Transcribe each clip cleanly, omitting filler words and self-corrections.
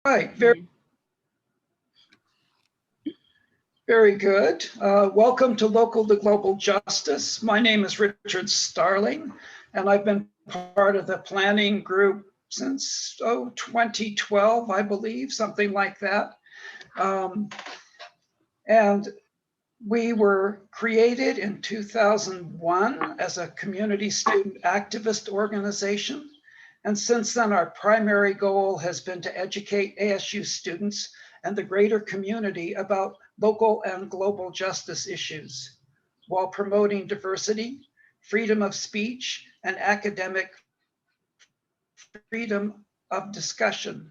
Right, very good. Welcome to Local to Global Justice. My name is Richard Starling, and I've been part of the planning group since 2012, I believe, something like that. And we were created in 2001 as a community student activist organization. And since then, our primary goal has been to educate ASU students and the greater community about local and global justice issues, while promoting diversity, freedom of speech, and academic freedom of discussion.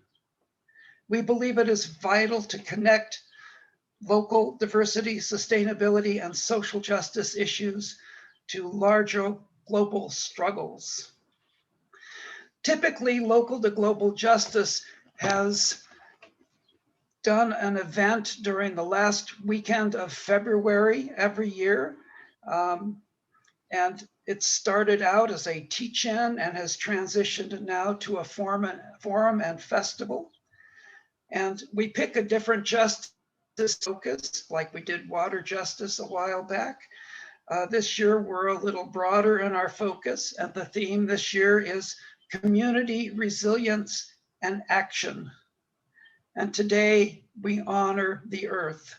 We believe it is vital to connect local diversity, sustainability, and social justice issues to larger global struggles. Typically, Local to Global Justice has done an event during the last weekend of February every year. And it started out as a teach-in and has transitioned now to a forum and festival. And we pick a different justice focus, like we did water justice a while back. This year, we're a little broader in our focus, and the theme this year is community resilience and action. And today we honor the earth,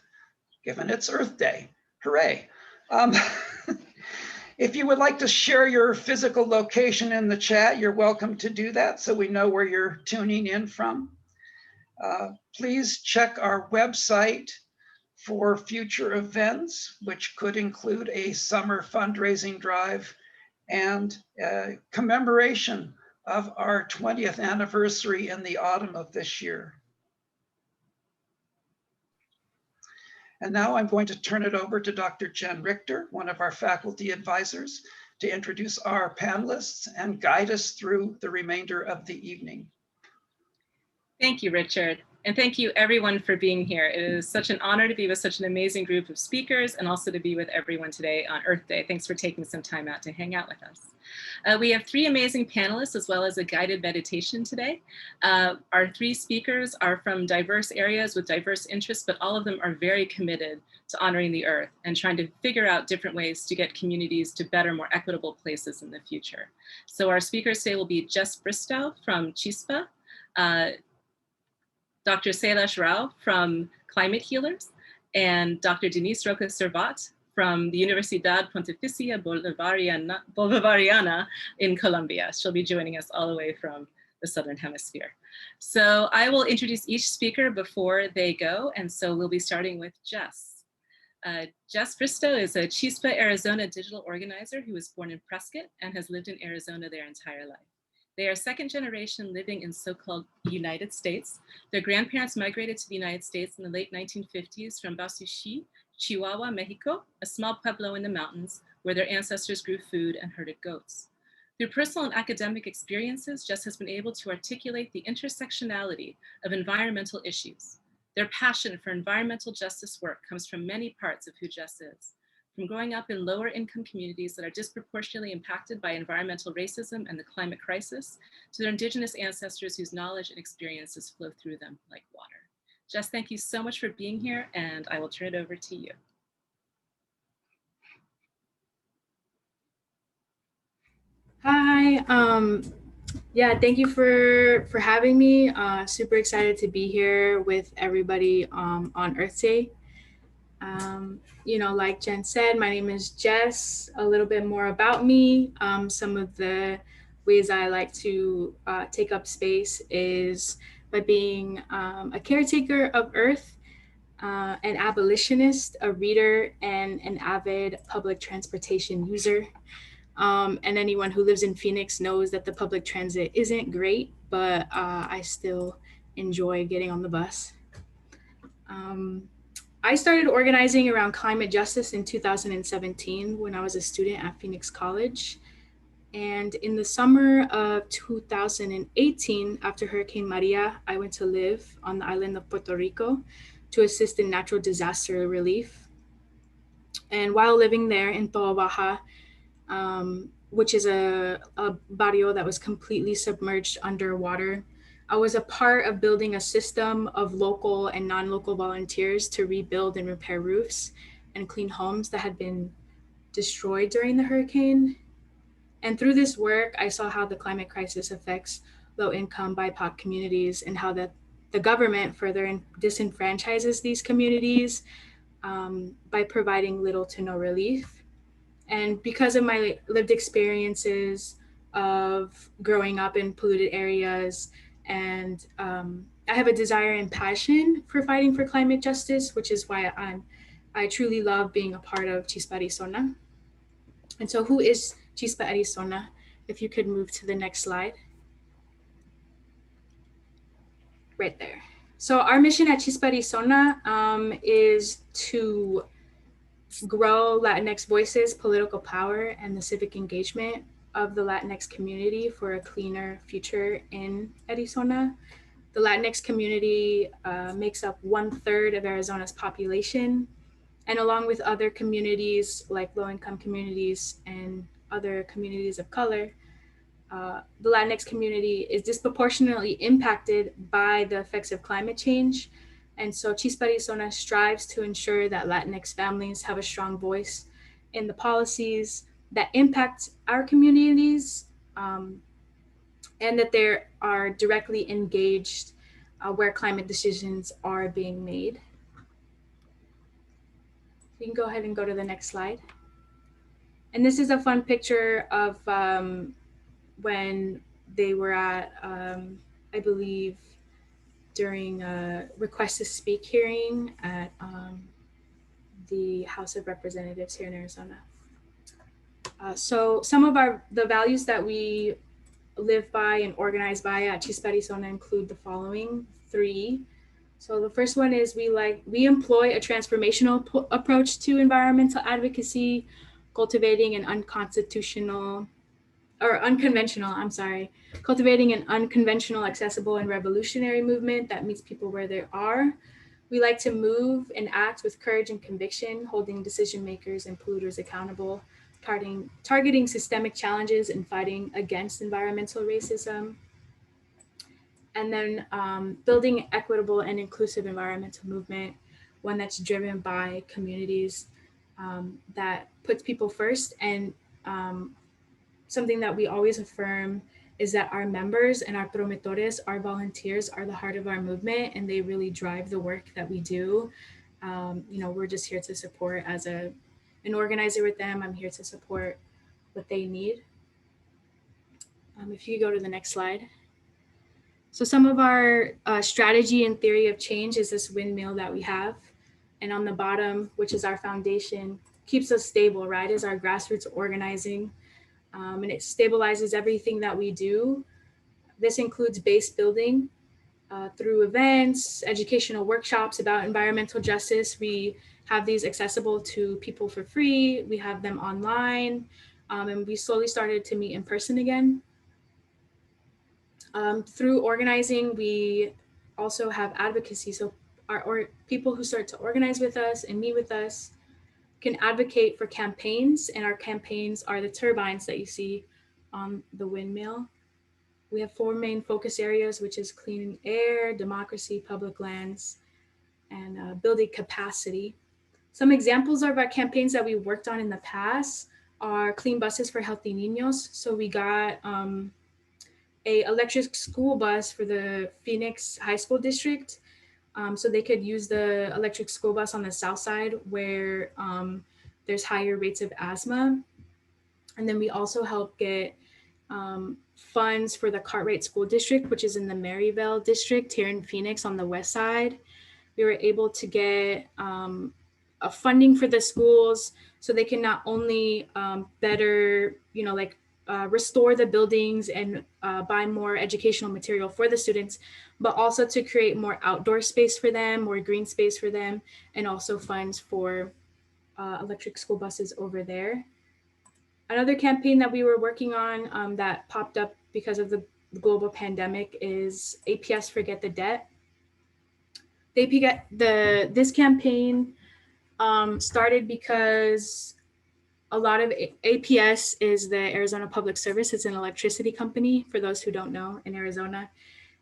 given it's Earth Day. Hooray. If you would like to share your physical location in the chat, you're welcome to do that so we know where you're tuning in from. Please check our website for future events, which could include a summer fundraising drive and a commemoration of our 20th anniversary in the autumn of this year. And now I'm going to turn it over to Dr. Jen Richter, one of our faculty advisors, to introduce our panelists and guide us through the remainder of the evening. Thank you, Richard. And thank you everyone for being here. It is such an honor to be with such an amazing group of speakers and also to be with everyone today on Earth Day. Thanks for taking some time out to hang out with us. We have three amazing panelists as well as a guided meditation today. Our three speakers are from diverse areas with diverse interests, but all of them are very committed to honoring the earth and trying to figure out different ways to get communities to better, more equitable places in the future. So our speakers today will be Jess Bristow from CHISPA, Dr. Sailesh Rao from Climate Healers, and Dr. Denise Roca Servat from the Universidad Pontificia Bolivariana in Colombia. She'll be joining us all the way from the Southern Hemisphere. So I will introduce each speaker before they go, and so we'll be starting with Jess. Jess Bristow is a CHISPA Arizona digital organizer who was born in Prescott and has lived in Arizona their entire life. They are second generation living in so-called United States. Their grandparents migrated to the United States in the late 1950s from Basushi, Chihuahua, Mexico, a small pueblo in the mountains where their ancestors grew food and herded goats. Through personal and academic experiences, Jess has been able to articulate the intersectionality of environmental issues. Their passion for environmental justice work comes from many parts of who Jess is. From growing up in lower income communities that are disproportionately impacted by environmental racism and the climate crisis, to their indigenous ancestors whose knowledge and experiences flow through them like water. Jess, thank you so much for being here, and I will turn it over to you. Hi, yeah, thank you for having me. Super excited to be here with everybody on Earth Day. You know, like Jen said, my name is Jess. A little bit more about me. Some of the ways I like to take up space is by being a caretaker of Earth, an abolitionist, a reader, and an avid public transportation user. And anyone who lives in Phoenix knows that the public transit isn't great, but I still enjoy getting on the bus. I started organizing around climate justice in 2017 when I was a student at Phoenix College. And in the summer of 2018, after Hurricane Maria, I went to live on the island of Puerto Rico to assist in natural disaster relief. And while living there in Toa Baja, which is a barrio that was completely submerged underwater, I was a part of building a system of local and non-local volunteers to rebuild and repair roofs and clean homes that had been destroyed during the hurricane. And through this work, I saw how the climate crisis affects low-income BIPOC communities and how the government further disenfranchises these communities by providing little to no relief. And because of my lived experiences of growing up in polluted areas, and I have a desire and passion for fighting for climate justice, which is why I truly love being a part of Chispa Arizona. And so who is Chispa Arizona? If you could move to the next slide. Right there. So our mission at Chispa Arizona is to grow Latinx voices, political power, and the civic engagement of the Latinx community for a cleaner future in Arizona. The Latinx community makes up 1/3 of Arizona's population, and along with other communities like low-income communities and other communities of color, the Latinx community is disproportionately impacted by the effects of climate change. And so Chispa Arizona strives to ensure that Latinx families have a strong voice in the policies that impact our communities, and that they are directly engaged where climate decisions are being made. You can go ahead and go to the next slide. And this is a fun picture of when they were at, I believe, during a request to speak hearing at the House of Representatives here in Arizona. So some of the values that we live by and organize by at Chispa Arizona include the following 3. So the first one is we employ a transformational approach to environmental advocacy, cultivating an unconventional, accessible, and revolutionary movement that meets people where they are. We like to move and act with courage and conviction, holding decision makers and polluters accountable, targeting systemic challenges and fighting against environmental racism. And then building equitable and inclusive environmental movement, one that's driven by communities that puts people first. And something that we always affirm is that our members and our promotores, our volunteers, are the heart of our movement, and they really drive the work that we do. We're just here to support as an organizer with them. I'm here to support what they need. If you go to the next slide. So some of our strategy and theory of change is this windmill that we have. And on the bottom, which is our foundation, keeps us stable, right, is our grassroots organizing. And it stabilizes everything that we do. This includes base building through events, educational workshops about environmental justice. We have these accessible to people for free. We have them online, and we slowly started to meet in person again. Through organizing, we also have advocacy. So people who start to organize with us and meet with us can advocate for campaigns, and our campaigns are the turbines that you see on the windmill. We have 4 main focus areas, which is clean air, democracy, public lands, and building capacity. Some examples of our campaigns that we worked on in the past are clean buses for healthy niños. So we got a electric school bus for the Phoenix High School District, so they could use the electric school bus on the south side where there's higher rates of asthma. And then we also help get funds for the Cartwright School District, which is in the Maryvale district here in Phoenix on the west side. We were able to get a funding for the schools so they can not only better, restore the buildings and buy more educational material for the students, but also to create more outdoor space for them, more green space for them, and also funds for electric school buses over there. Another campaign that we were working on that popped up because of the global pandemic is APS Forget the Debt. This campaign started because a lot of APS is the Arizona Public Service. It's an electricity company, for those who don't know, in Arizona.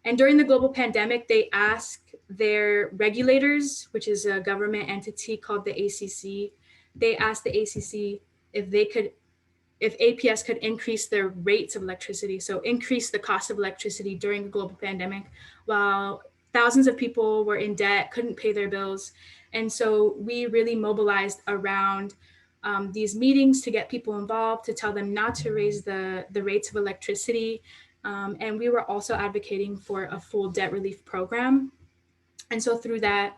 And during the global pandemic, they asked their regulators, which is a government entity called the ACC, they asked the ACC if APS could increase their rates of electricity, so increase the cost of electricity during the global pandemic, while thousands of people were in debt, couldn't pay their bills. And so we really mobilized around these meetings to get people involved, to tell them not to raise the rates of electricity. And we were also advocating for a full debt relief program. And so through that,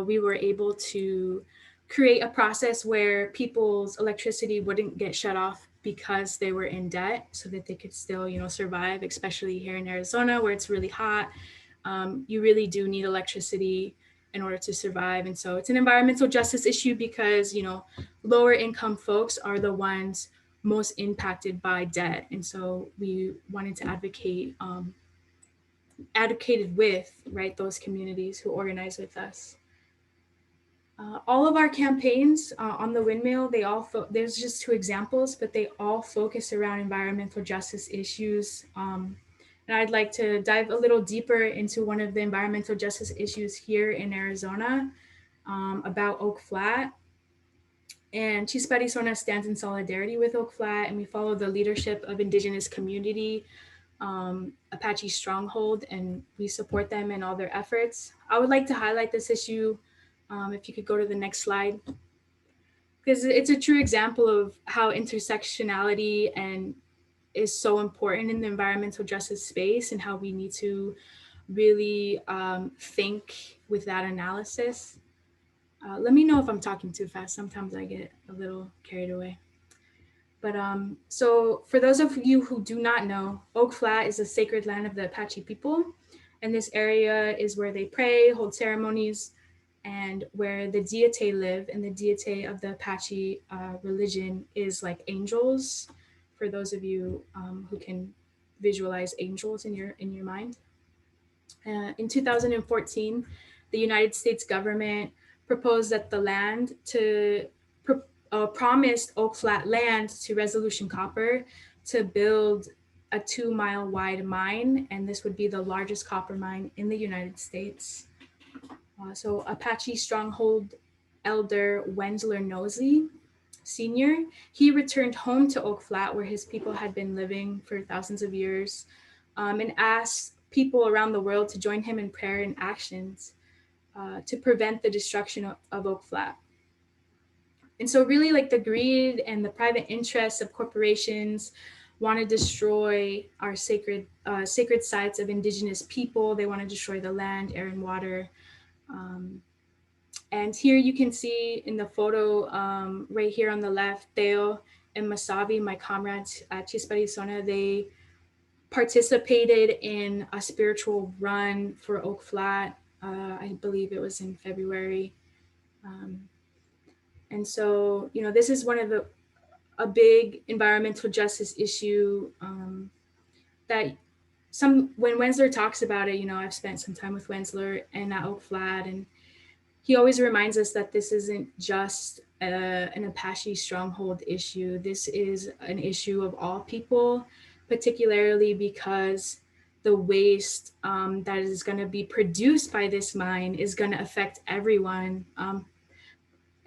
we were able to create a process where people's electricity wouldn't get shut off because they were in debt, so that they could still, survive, especially here in Arizona where it's really hot. You really do need electricity in order to survive. And so it's an environmental justice issue because, lower income folks are the ones most impacted by debt. And so we wanted to advocated with, right, those communities who organize with us. All of our campaigns on the Windmill, there's just 2 examples, but they all focus around environmental justice issues. And I'd like to dive a little deeper into one of the environmental justice issues here in Arizona, about Oak Flat. And Chispa Arizona stands in solidarity with Oak Flat, and we follow the leadership of Indigenous community, Apache Stronghold, and we support them in all their efforts. I would like to highlight this issue, if you could go to the next slide, because it's a true example of how intersectionality is so important in the environmental justice space, and how we need to really think with that analysis. Let me know if I'm talking too fast. Sometimes I get a little carried away. But so for those of you who do not know, Oak Flat is a sacred land of the Apache people. And this area is where they pray, hold ceremonies, and where the deity live. And the deity of the Apache religion is like angels, for those of you who can visualize angels in your mind. In 2014, the United States government proposed that the land promised Oak Flat land to Resolution Copper to build a 2-mile wide mine, and this would be the largest copper mine in the United States. So Apache Stronghold elder Wendler Nosey Sr., he returned home to Oak Flat, where his people had been living for thousands of years, and asked people around the world to join him in prayer and actions to prevent the destruction of Oak Flat. And so really, like, the greed and the private interests of corporations want to destroy our sacred sites of Indigenous people. They want to destroy the land, air, and water. And here you can see in the photo right here on the left, Theo and Masavi, my comrades at Chispa Arizona, they participated in a spiritual run for Oak Flat. I believe it was in February. And so, this is one of a big environmental justice issue that when Wensler talks about it, I've spent some time with Wensler and at Oak Flat, and he always reminds us that this isn't just an Apache stronghold issue. This is an issue of all people, particularly because the waste that is going to be produced by this mine is going to affect everyone,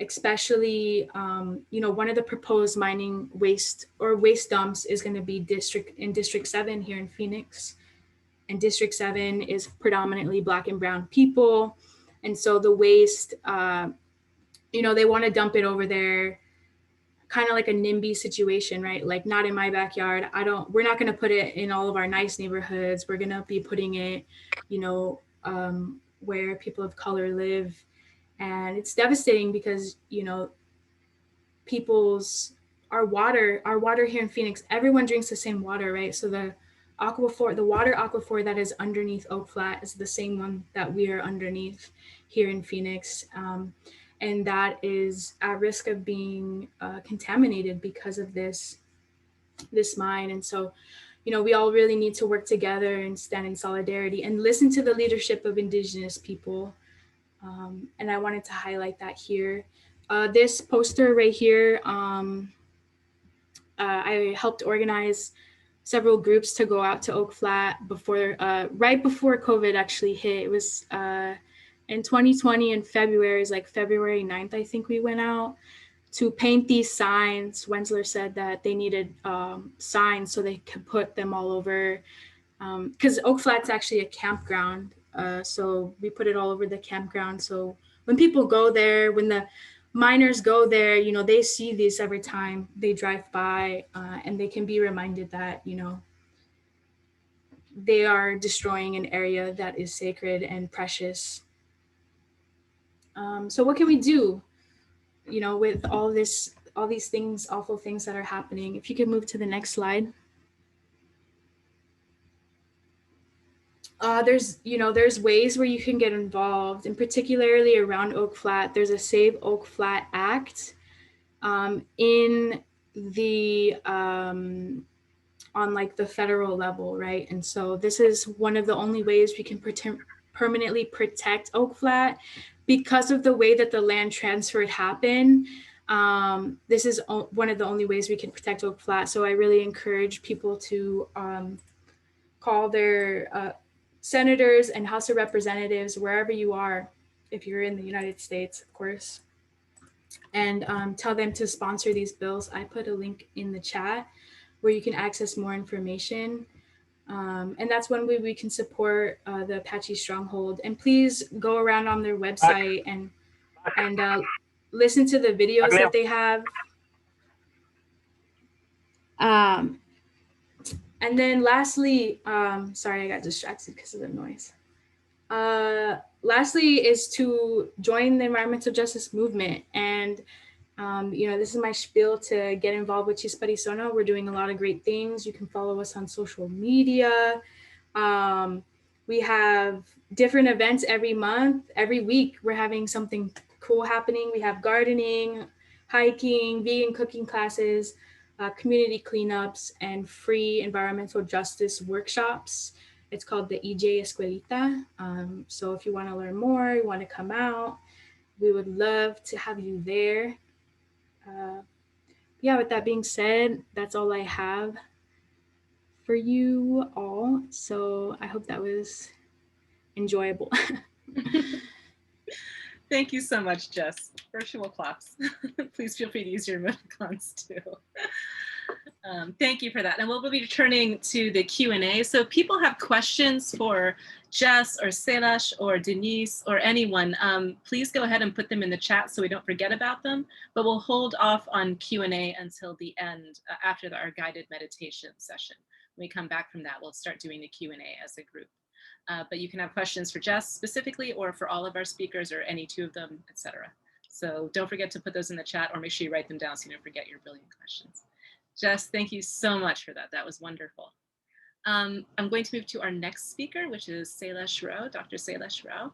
especially, one of the proposed mining waste dumps is going to be in District 7 here in Phoenix. And District 7 is predominantly Black and Brown people. And so the waste, they want to dump it over there, kind of like a NIMBY situation, right? Like, not in my backyard. We're not going to put it in all of our nice neighborhoods. We're going to be putting it, where people of color live. And it's devastating because, our water here in Phoenix, everyone drinks the same water, right? So the water aquifer that is underneath Oak Flat is the same one that we are underneath here in Phoenix. And that is at risk of being contaminated because of this mine. And so, we all really need to work together and stand in solidarity and listen to the leadership of Indigenous people. And I wanted to highlight that here. This poster right here, I helped organize several groups to go out to Oak Flat before, right before COVID actually hit. It was in 2020 in February, is like February 9th, I think we went out to paint these signs. Wensler said that they needed signs so they could put them all over, because Oak Flat's actually a campground. So we put it all over the campground. So when people go there, when the miners go there, you know, they see these every time they drive by, and they can be reminded that, you know, they are destroying an area that is sacred and precious. So what can we do, you know, with all these things, awful things that are happening? If you could move to the next slide. There's ways where you can get involved, and particularly around Oak Flat, there's a Save Oak Flat Act in the on like the federal level, right? And so this is one of the only ways we can permanently protect Oak Flat because of the way that the land transfer happened. This is one of the only ways we can protect Oak Flat. So I really encourage people to call their senators and House of Representatives, wherever you are, if you're in the United States, of course, and tell them to sponsor these bills. I put a link in the chat where you can access more information. And that's one way we can support the Apache Stronghold. And please go around on their website and listen to the videos that they have. And then lastly, sorry, I got distracted because of the noise. Lastly is to join the environmental justice movement. And, this is my spiel to get involved with Chispa Arizona. We're doing a lot of great things. You can follow us on social media. We have different events every month, every week. We're having something cool happening. We have gardening, hiking, vegan cooking classes, community cleanups, and free environmental justice workshops. It's called the EJ Escuelita. So if you want to learn more, you want to come out, we would love to have you there. With that being said, that's all I have for you all. So I hope that was enjoyable. Thank you so much, Jess. Virtual claps. Please feel free to use your emoticons too. Thank you for that. And we'll be returning to the Q&A. So if people have questions for Jess or Selash or Denise or anyone, please go ahead and put them in the chat so we don't forget about them. But we'll hold off on Q&A until the end, after our guided meditation session. When we come back from that, we'll start doing the Q&A as a group. But you can have questions for Jess specifically, or for all of our speakers, or any two of them, etc. So don't forget to put those in the chat, or make sure you write them down so you don't forget your brilliant questions. Jess, thank you so much for that. That was wonderful. I'm going to move to our next speaker, which is Selash Rao, Dr. Selash Rao.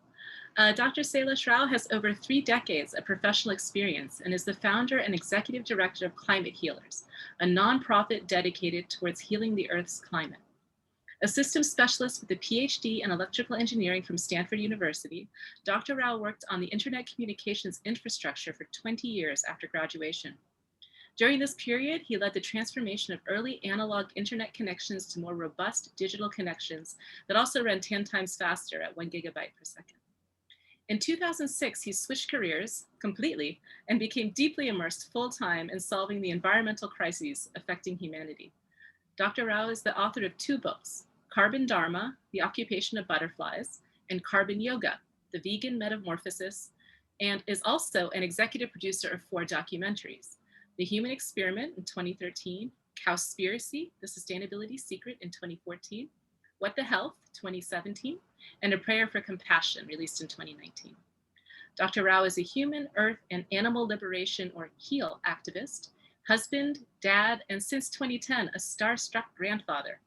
Dr. Selash Rao has over 3 decades of professional experience and is the founder and executive director of Climate Healers, a nonprofit dedicated towards healing the Earth's climate. A systems specialist with a PhD in electrical engineering from Stanford University, Dr. Rao worked on the internet communications infrastructure for 20 years after graduation. During this period, he led the transformation of early analog internet connections to more robust digital connections that also ran 10 times faster at 1 gigabit per second. In 2006, he switched careers completely and became deeply immersed full-time in solving the environmental crises affecting humanity. Dr. Rao is the author of 2 books, Carbon Dharma, The Occupation of Butterflies, and Carbon Yoga, The Vegan Metamorphosis, and is also an executive producer of 4 documentaries, The Human Experiment in 2013, Cowspiracy, The Sustainability Secret in 2014, What the Health, 2017, and A Prayer for Compassion, released in 2019. Dr. Rao is a human, earth, and animal liberation, or HEAL activist, husband, dad, and since 2010, a starstruck grandfather.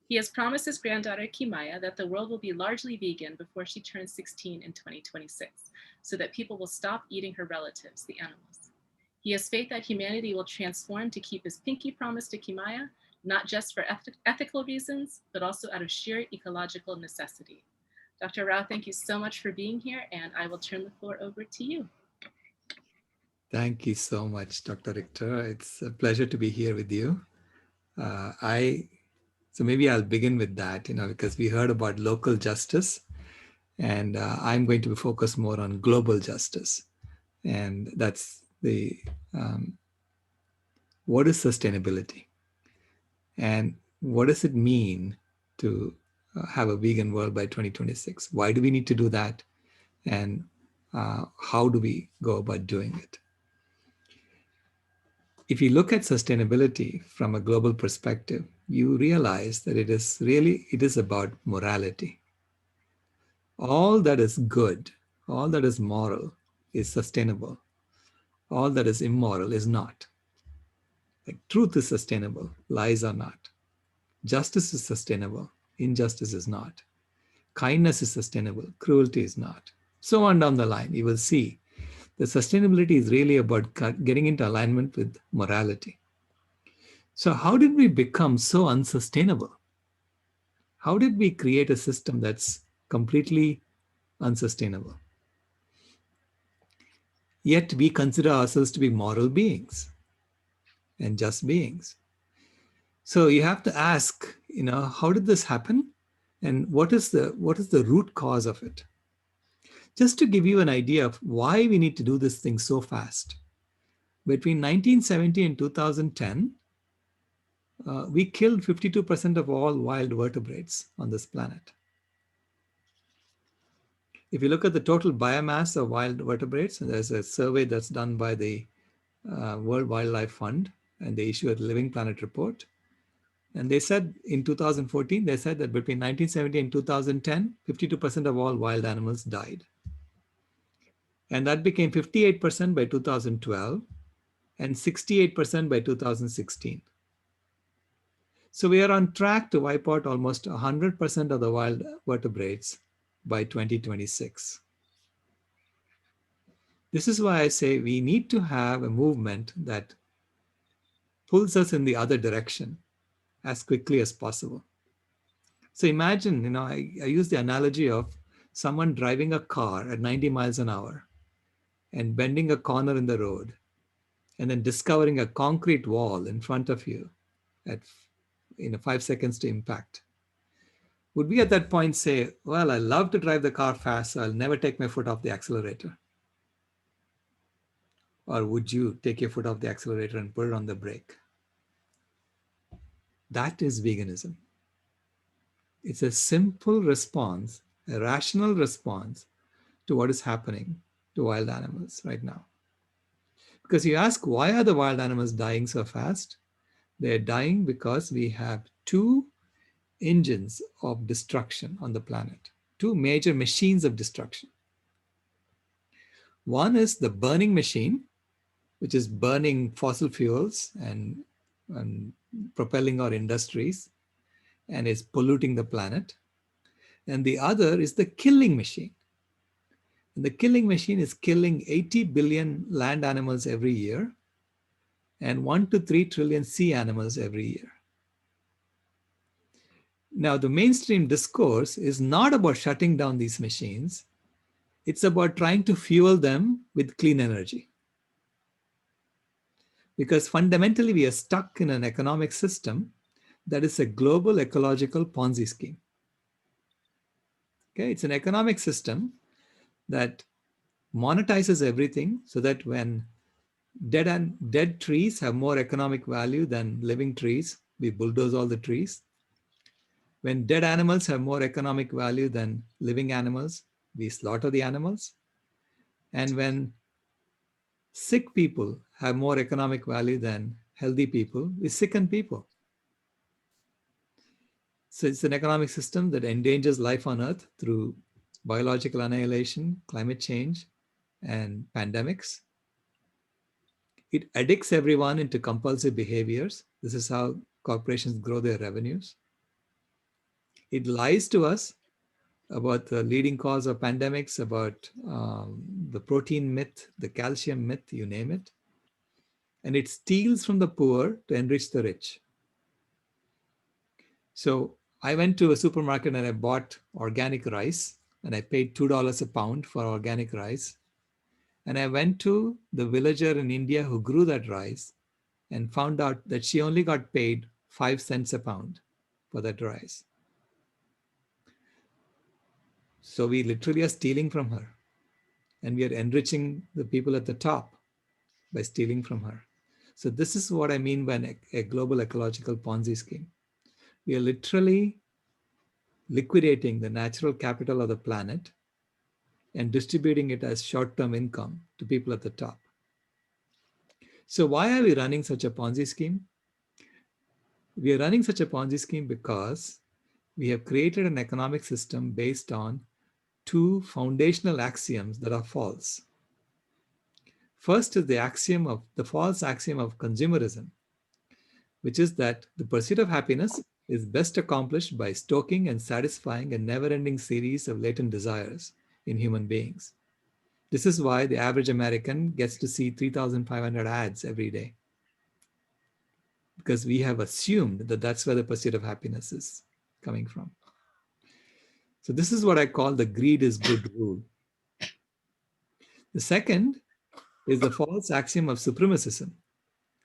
He has promised his granddaughter, Kimaya, that the world will be largely vegan before she turns 16 in 2026, so that people will stop eating her relatives, the animals. He has faith that humanity will transform to keep his pinky promise to Kimaya, not just for ethical reasons, but also out of sheer ecological necessity. Dr. Rao, thank you so much for being here, and I will turn the floor over to you. Thank you so much, Dr. Richter. It's a pleasure to be here with you. I So maybe I'll begin with that, because we heard about local justice, and I'm going to be focused more on global justice. And that's what is sustainability? And what does it mean to have a vegan world by 2026? Why do we need to do that? And how do we go about doing it? If you look at sustainability from a global perspective, you realize that it is about morality. All that is good, all that is moral is sustainable. All that is immoral is not. Like truth is sustainable, lies are not. Justice is sustainable, injustice is not. Kindness is sustainable, cruelty is not. So on down the line, you will see that sustainability is really about getting into alignment with morality. So how did we become so unsustainable? How did we create a system that's completely unsustainable? Yet we consider ourselves to be moral beings and just beings. So you have to ask, how did this happen? And what is the root cause of it? Just to give you an idea of why we need to do this thing so fast. Between 1970 and 2010, we killed 52% of all wild vertebrates on this planet. If you look at the total biomass of wild vertebrates, and there's a survey that's done by the World Wildlife Fund, and they issue a Living Planet report. And they said in 2014, they said that between 1970 and 2010, 52% of all wild animals died. And that became 58% by 2012 and 68% by 2016. So we are on track to wipe out almost 100% of the wild vertebrates by 2026. This is why I say we need to have a movement that pulls us in the other direction as quickly as possible. So imagine, I use the analogy of someone driving a car at 90 miles an hour and bending a corner in the road and then discovering a concrete wall in front of you at 5 seconds to impact. Would we at that point say, well, I love to drive the car fast, so I'll never take my foot off the accelerator? Or would you take your foot off the accelerator and put it on the brake? That is veganism. It's a simple response, a rational response to what is happening to wild animals right now. Because you ask, why are the wild animals dying so fast? They're dying because we have two engines of destruction on the planet, two major machines of destruction. One is the burning machine, which is burning fossil fuels and propelling our industries and is polluting the planet. And the other is the killing machine. And the killing machine is killing 80 billion land animals every year and 1 to 3 trillion sea animals every year. Now, the mainstream discourse is not about shutting down these machines. It's about trying to fuel them with clean energy. Because fundamentally, we are stuck in an economic system that is a global ecological Ponzi scheme. Okay, it's an economic system that monetizes everything so that when dead trees have more economic value than living trees, we bulldoze all the trees. When dead animals have more economic value than living animals, we slaughter the animals. And when sick people have more economic value than healthy people, we sicken people. So it's an economic system that endangers life on Earth through biological annihilation, climate change, and pandemics. It addicts everyone into compulsive behaviors. This is how corporations grow their revenues. It lies to us about the leading cause of pandemics, about the protein myth, the calcium myth, you name it. And it steals from the poor to enrich the rich. So I went to a supermarket and I bought organic rice, and I paid $2 a pound for organic rice. And I went to the villager in India who grew that rice and found out that she only got paid 5 cents a pound for that rise. So we literally are stealing from her, and we are enriching the people at the top by stealing from her. So this is what I mean by a global ecological Ponzi scheme. We are literally liquidating the natural capital of the planet and distributing it as short-term income to people at the top. So why are we running such a Ponzi scheme? We are running such a Ponzi scheme because we have created an economic system based on two foundational axioms that are false. First is the false axiom of consumerism, which is that the pursuit of happiness is best accomplished by stoking and satisfying a never-ending series of latent desires in human beings. This is why the average American gets to see 3,500 ads every day, because we have assumed that that's where the pursuit of happiness is coming from. So this is what I call the greed is good rule. The second is the false axiom of supremacism,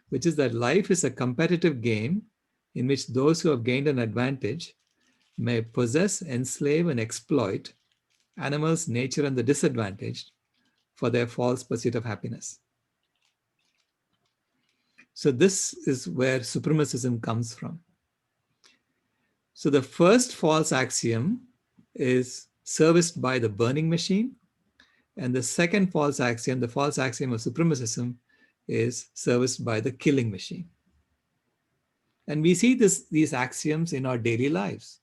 which is that life is a competitive game in which those who have gained an advantage may possess, enslave, and exploit animals, nature, and the disadvantaged for their false pursuit of happiness. So this is where supremacism comes from. So the first false axiom is serviced by the burning machine. And the second false axiom, the false axiom of supremacism, is serviced by the killing machine. And we see these axioms in our daily lives.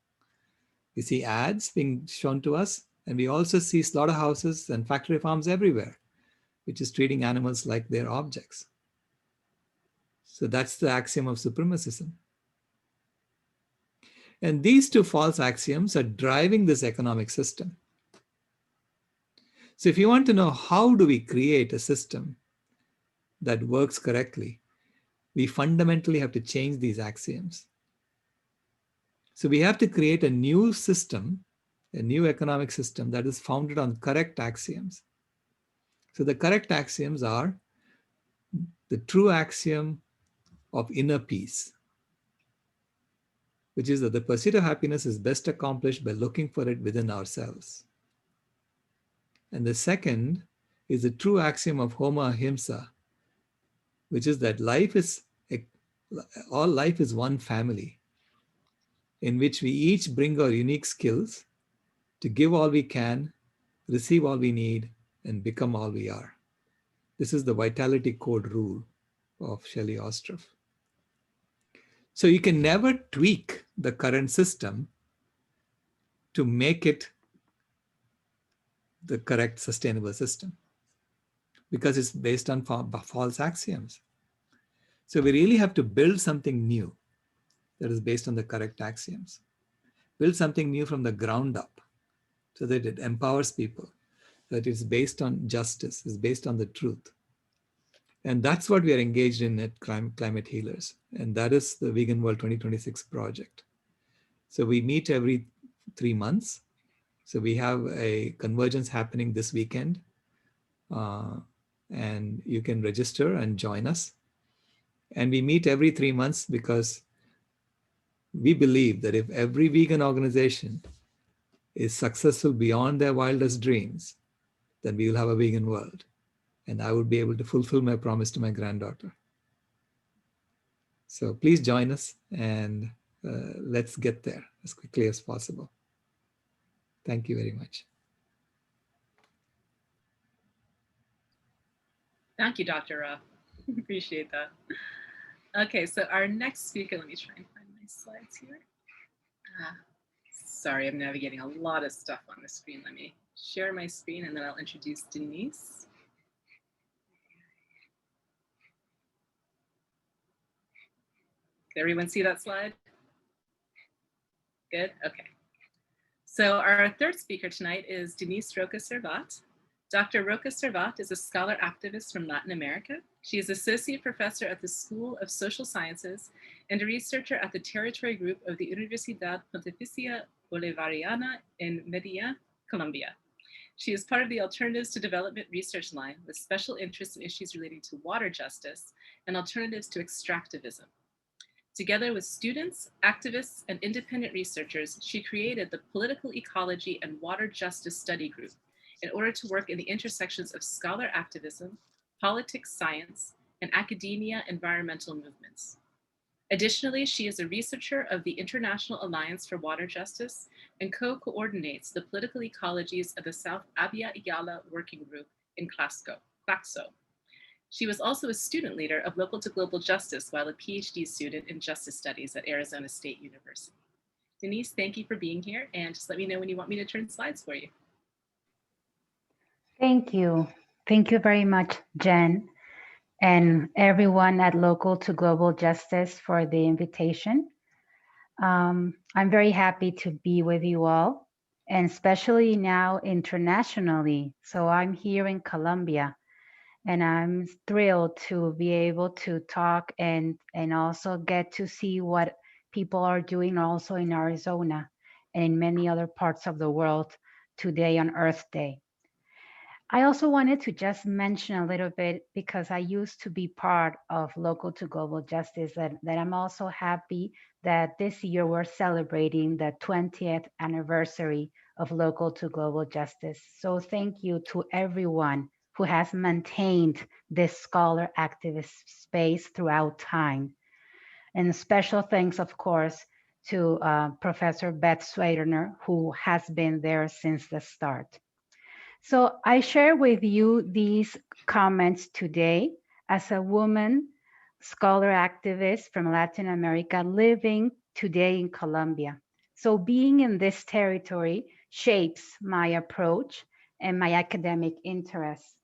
We see ads being shown to us, and we also see slaughterhouses and factory farms everywhere, which is treating animals like they're objects. So that's the axiom of supremacism. And these two false axioms are driving this economic system. So if you want to know how do we create a system that works correctly, we fundamentally have to change these axioms. So we have to create a new system, a new economic system that is founded on correct axioms. So the correct axioms are the true axiom of inner peace, which is that the pursuit of happiness is best accomplished by looking for it within ourselves. And the second is the true axiom of Homo Ahimsa, which is that all life is one family in which we each bring our unique skills to give all we can, receive all we need, and become all we are. This is the vitality code rule of Shelley Ostroff. So you can never tweak the current system to make it the correct sustainable system, because it's based on false axioms. So we really have to build something new that is based on the correct axioms. Build something new from the ground up so that it empowers people, that it's based on justice, it's based on the truth. And that's what we are engaged in at Climate Healers. And that is the Vegan World 2026 project. So we meet every 3 months. So we have a convergence happening this weekend. And you can register and join us. And we meet every 3 months because we believe that if every vegan organization is successful beyond their wildest dreams, then we will have a vegan world. And I would be able to fulfill my promise to my granddaughter. So please join us, and let's get there as quickly as possible. Thank you very much. Thank you, Dr. Ra. Appreciate that. Okay, so our next speaker, let me try and find my slides here. Sorry, I'm navigating a lot of stuff on the screen. Let me share my screen, and then I'll introduce Denise. Can everyone see that slide? Good, okay. So our third speaker tonight is Denise Roca Servat. Dr. Roca Servat is a scholar activist from Latin America. She is associate professor at the School of Social Sciences and a researcher at the Territory Group of the Universidad Pontificia Bolivariana in Medellin, Colombia. She is part of the Alternatives to Development research line with special interest in issues relating to water justice and alternatives to extractivism. Together with students, activists, and independent researchers, she created the Political Ecology and Water Justice Study Group in order to work in the intersections of scholar activism, politics, science, and academia environmental movements. Additionally, she is a researcher of the International Alliance for Water Justice and co-coordinates the political ecologies of the South Abya Yala Working Group in Claxco. She was also a student leader of Local to Global Justice while a PhD student in Justice Studies at Arizona State University. Denise, thank you for being here, and just let me know when you want me to turn slides for you. Thank you. Thank you very much, Jen, and everyone at Local to Global Justice for the invitation. I'm very happy to be with you all, and especially now internationally. So I'm here in Colombia, and I'm thrilled to be able to talk and also get to see what people are doing also in Arizona and in many other parts of the world today on Earth Day. I also wanted to just mention a little bit, because I used to be part of Local to Global Justice, that I'm also happy that this year we're celebrating the 20th anniversary of Local to Global Justice. So thank you to everyone who has maintained this scholar activist space throughout time. And special thanks, of course, to Professor Beth Swaderner, who has been there since the start. So I share with you these comments today as a woman, scholar activist from Latin America living today in Colombia. So being in this territory shapes my approach and my academic interests.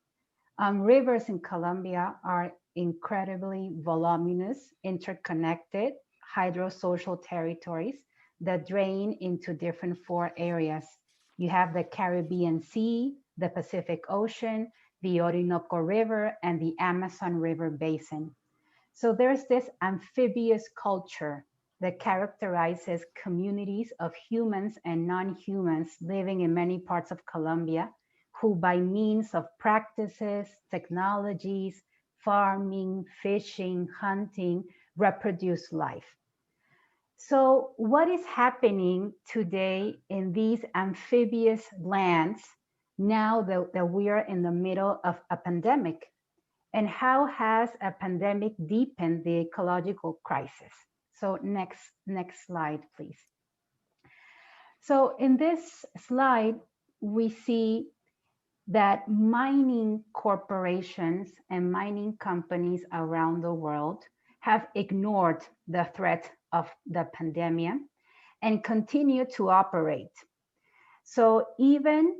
Rivers in Colombia are incredibly voluminous, interconnected, hydrosocial territories that drain into different four areas. You have the Caribbean Sea, the Pacific Ocean, the Orinoco River, and the Amazon River Basin. So there's this amphibious culture that characterizes communities of humans and non-humans living in many parts of Colombia, who by means of practices, technologies, farming, fishing, hunting, reproduce life. So what is happening today in these amphibious lands now that we are in the middle of a pandemic? And how has a pandemic deepened the ecological crisis? So next slide, please. So in this slide, we see that mining corporations and mining companies around the world have ignored the threat of the pandemic and continue to operate. So even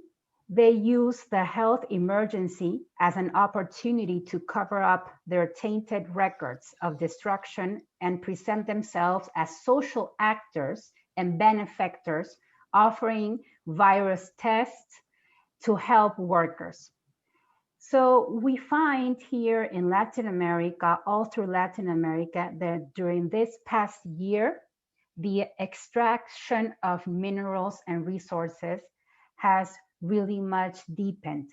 they use the health emergency as an opportunity to cover up their tainted records of destruction and present themselves as social actors and benefactors, offering virus tests to help workers. So we find here in Latin America, all through Latin America, that during this past year, the extraction of minerals and resources has really much deepened.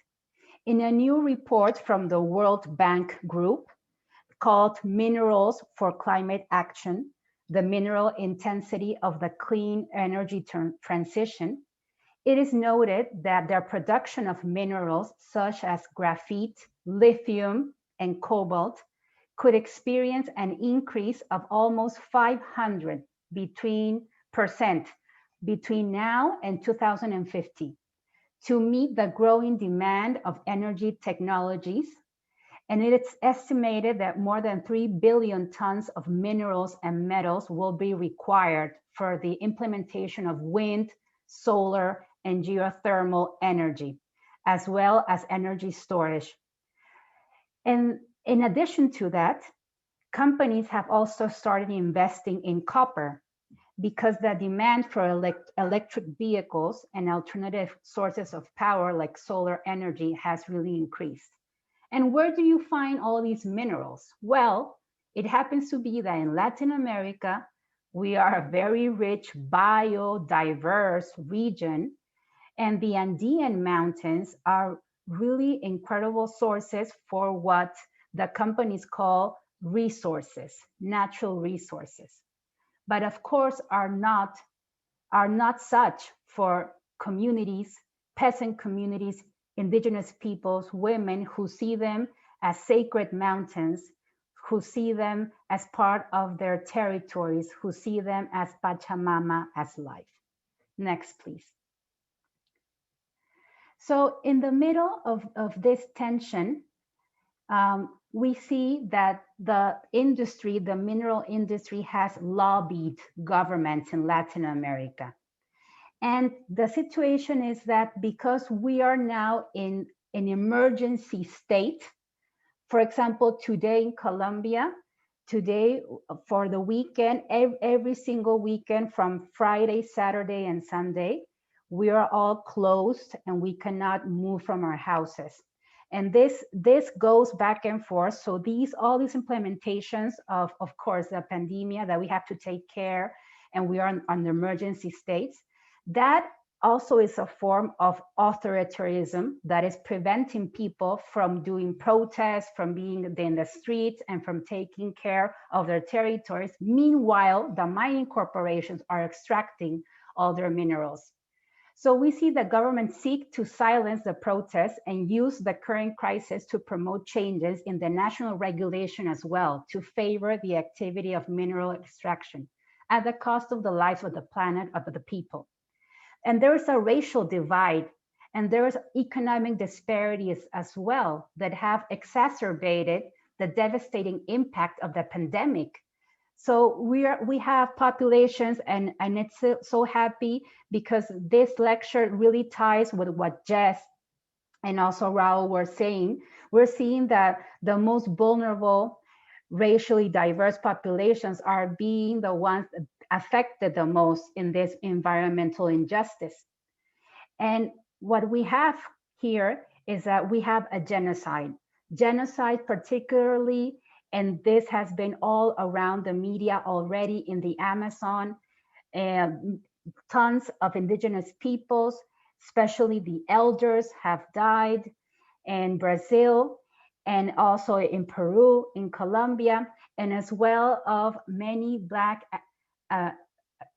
In a new report from the World Bank Group called Minerals for Climate Action, the mineral intensity of the clean energy transition, it is noted that their production of minerals such as graphite, lithium, and cobalt could experience an increase of almost 500% between now and 2050 to meet the growing demand of energy technologies. And it's estimated that more than 3 billion tons of minerals and metals will be required for the implementation of wind, solar, and geothermal energy, as well as energy storage. And in addition to that, companies have also started investing in copper because the demand for electric vehicles and alternative sources of power like solar energy has really increased. And where do you find all these minerals? Well, it happens to be that in Latin America, we are a very rich biodiverse region, and the Andean mountains are really incredible sources for what the companies call resources, natural resources. but of course are not such for communities, peasant communities, indigenous peoples, women who see them as sacred mountains, who see them as part of their territories, who see them as Pachamama, as life. Next, please. So in the middle of this tension, we see that the industry, the mineral industry, has lobbied governments in Latin America. And the situation is that because we are now in an emergency state, for example, today in Colombia, today for the weekend, every single weekend from Friday, Saturday, and Sunday, we are all closed and we cannot move from our houses. And this goes back and forth. So all these implementations of course, the pandemic that we have to take care, and we are on the emergency states, that also is a form of authoritarianism that is preventing people from doing protests, from being in the streets, and from taking care of their territories. Meanwhile, the mining corporations are extracting all their minerals. So we see the government seek to silence the protests and use the current crisis to promote changes in the national regulation as well, to favor the activity of mineral extraction at the cost of the lives of the planet, of the people. And there is a racial divide, and there is economic disparities as well that have exacerbated the devastating impact of the pandemic. So we have populations, and it's so happy because this lecture really ties with what Jess and also Raul were saying. We're seeing that the most vulnerable, racially diverse populations are being the ones affected the most in this environmental injustice. And what we have here is that we have a genocide particularly, and this has been all around the media already in the Amazon, and tons of indigenous peoples, especially the elders, have died in Brazil, and also in Peru, in Colombia, and as well of many Black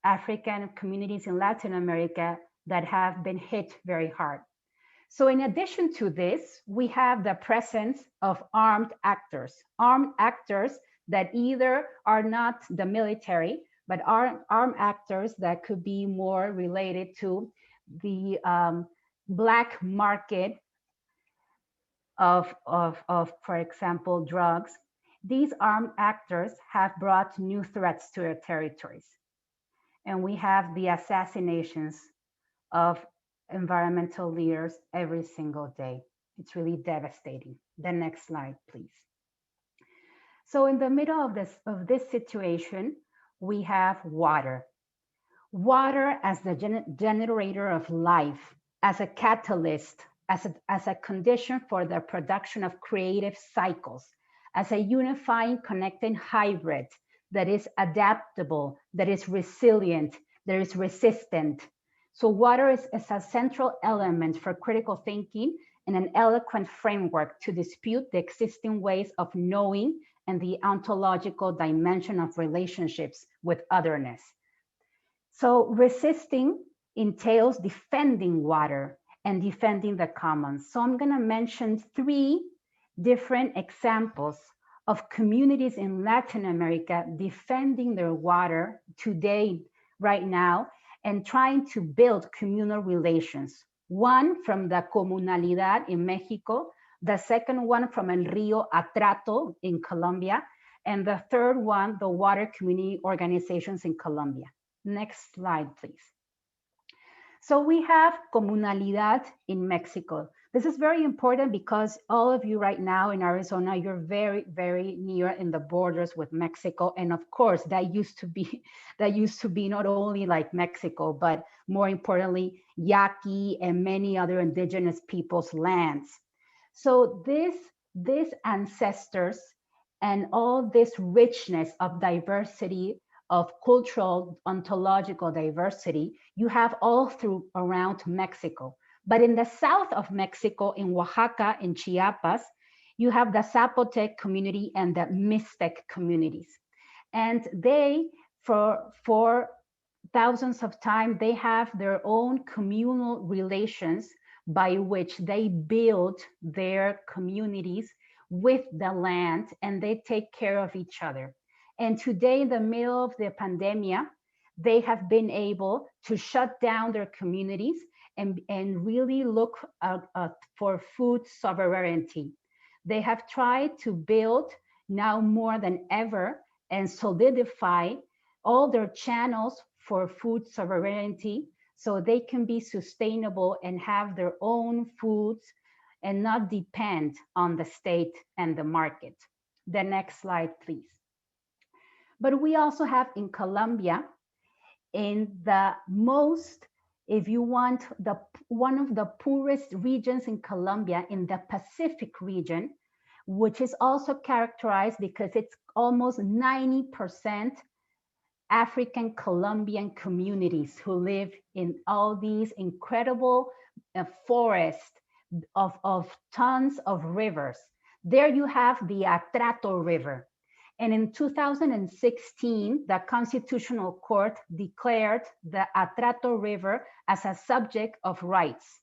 African communities in Latin America that have been hit very hard. So in addition to this, we have the presence of armed actors that either are not the military, but are armed actors that could be more related to the black market of, for example, drugs. These armed actors have brought new threats to our territories. And we have the assassinations of environmental leaders every single day. It's really devastating. The next slide, please. So in the middle of this situation, we have water. Water as the generator of life, as a catalyst, as a condition for the production of creative cycles, as a unifying, connecting hybrid that is adaptable, that is resilient, that is resistant. So water is a central element for critical thinking and an eloquent framework to dispute the existing ways of knowing and the ontological dimension of relationships with otherness. So resisting entails defending water and defending the commons. So I'm going to mention 3 different examples of communities in Latin America defending their water today, right now, and trying to build communal relations. One from the COMUNALIDAD in Mexico, the second one from El Rio ATRATO in Colombia, and the third one, the water community organizations in Colombia. Next slide, please. So we have COMUNALIDAD in Mexico. This is very important because all of you right now in Arizona, you're very, very near in the borders with Mexico. And of course, that used to be not only like Mexico, but more importantly, Yaqui and many other indigenous peoples' lands. So these ancestors and all this richness of diversity, of cultural, ontological diversity, you have all through around Mexico. But in the south of Mexico, in Oaxaca, in Chiapas, you have the Zapotec community and the Mixtec communities. And they, for thousands of time, they have their own communal relations by which they build their communities with the land, and they take care of each other. And today, in the middle of the pandemic, they have been able to shut down their communities and really look for food sovereignty. They have tried to build now more than ever and solidify all their channels for food sovereignty so they can be sustainable and have their own foods and not depend on the state and the market. The next slide, please. But we also have in Colombia, in the most, if you want, one of the poorest regions in Colombia, in the Pacific region, which is also characterized because it's almost 90% African Colombian communities who live in all these incredible forests of tons of rivers. There you have the ATRATO River. And in 2016, the Constitutional Court declared the ATRATO River as a subject of rights.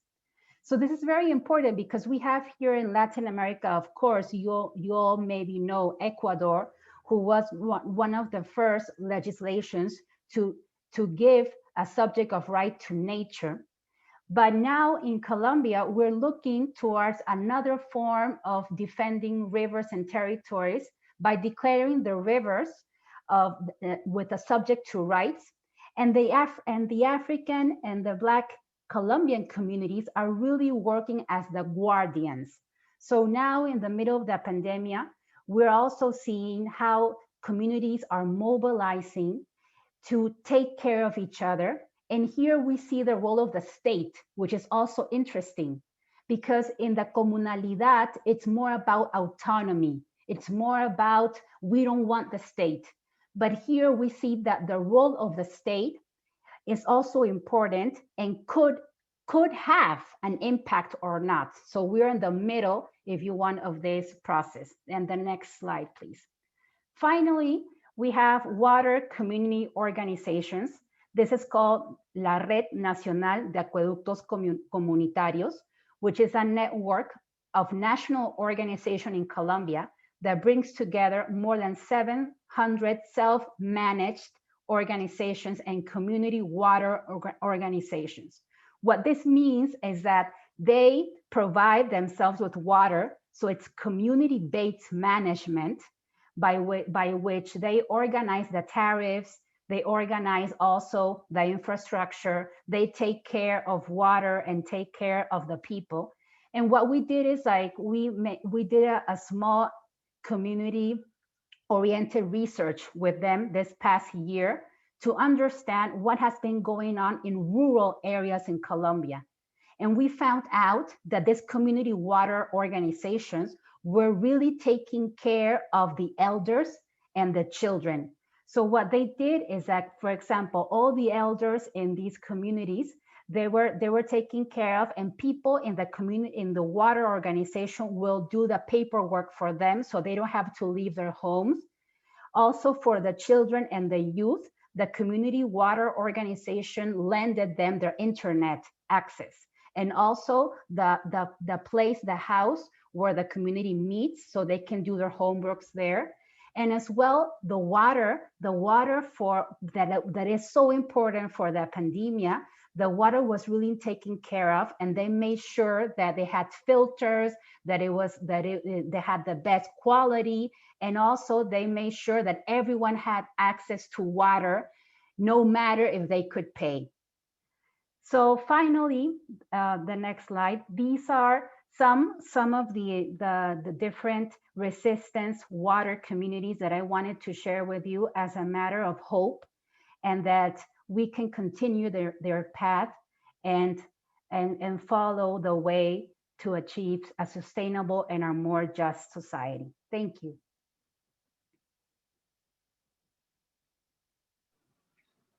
So this is very important because we have here in Latin America, of course, you all maybe know Ecuador, who was one of the first legislations to give a subject of right to nature. But now in Colombia, we're looking towards another form of defending rivers and territories by declaring the rivers with a subject to rights. And the African and the Black Colombian communities are really working as the guardians. So now in the middle of the pandemic, we're also seeing how communities are mobilizing to take care of each other. And here we see the role of the state, which is also interesting because in the comunalidad, it's more about autonomy. It's more about, we don't want the state. But here we see that the role of the state is also important and could have an impact or not. So we're in the middle, if you want, of this process. And the next slide, please. Finally, we have water community organizations. This is called La Red Nacional de Acueductos Comunitarios, which is a network of national organizations in Colombia that brings together more than 700 self-managed organizations and community water organizations. What this means is that they provide themselves with water, so it's community-based management by which they organize the tariffs, they organize also the infrastructure, they take care of water and take care of the people. And what we did is we did a small community-oriented research with them this past year to understand what has been going on in rural areas in Colombia. And we found out that these community water organizations were really taking care of the elders and the children. So what they did is that, for example, all the elders in these communities, they were taken care of, and people in the community, in the water organization, will do the paperwork for them so they don't have to leave their homes. Also for the children and the youth, the community water organization lended them their internet access, and also the place, the house where the community meets, so they can do their homeworks there. And as well, the water for that is so important for the pandemic. The water was really taken care of, and they made sure that they had filters, that they had the best quality, and also they made sure that everyone had access to water, no matter if they could pay. So finally, the next slide. These are some of the different resistance water communities that I wanted to share with you as a matter of hope, and that we can continue their path and follow the way to achieve a sustainable and a more just society. Thank you.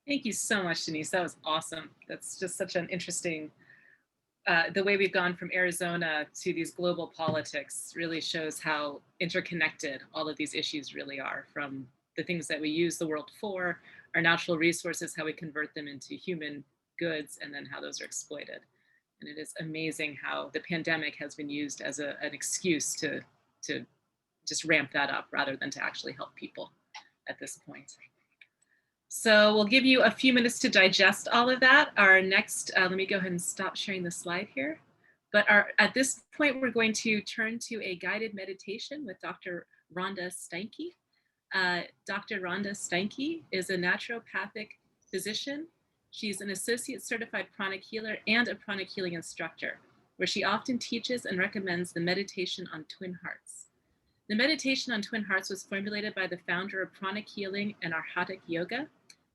Thank you so much, Denise. That was awesome. That's just such an interesting, the way we've gone from Arizona to these global politics really shows how interconnected all of these issues really are, from the things that we use the world for, our natural resources, how we convert them into human goods, and then how those are exploited. And it is amazing how the pandemic has been used as an excuse to just ramp that up rather than to actually help people at this point. So we'll give you a few minutes to digest all of that. Our next, let me go ahead and stop sharing the slide here. But at this point, we're going to turn to a guided meditation with Dr. Rhonda Steinke. Dr. Rhonda Steinke is a naturopathic physician. She's an associate certified pranic healer and a pranic healing instructor, where she often teaches and recommends the meditation on twin hearts. The meditation on twin hearts was formulated by the founder of pranic healing and arhatic yoga,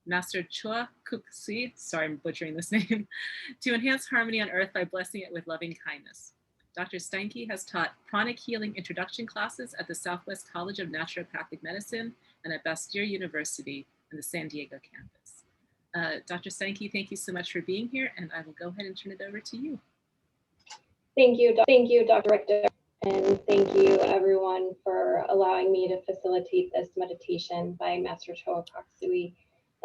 Master Chua Kuk Sui, sorry, I'm butchering this name, to enhance harmony on earth by blessing it with loving kindness. Dr. Steinke has taught pranic healing introduction classes at the Southwest College of Naturopathic Medicine and at Bastyr University in the San Diego campus. Dr. Steinke, thank you so much for being here, and I will go ahead and turn it over to you. Thank you, Dr. Richter, and thank you everyone for allowing me to facilitate this meditation by Master Chua Kuk Sui,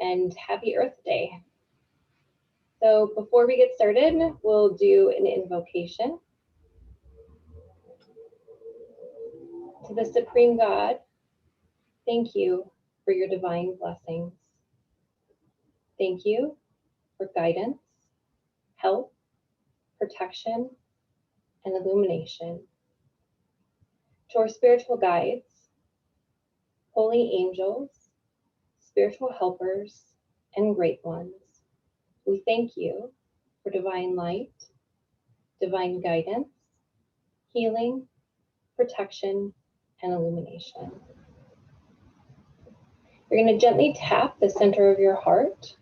and happy Earth Day. So before we get started, we'll do an invocation. To the Supreme God, thank you for your divine blessings. Thank you for guidance, help, protection, and illumination. To our spiritual guides, holy angels, spiritual helpers, and great ones, we thank you for divine light, divine guidance, healing, protection, and illumination. You're going to gently tap the center of your heart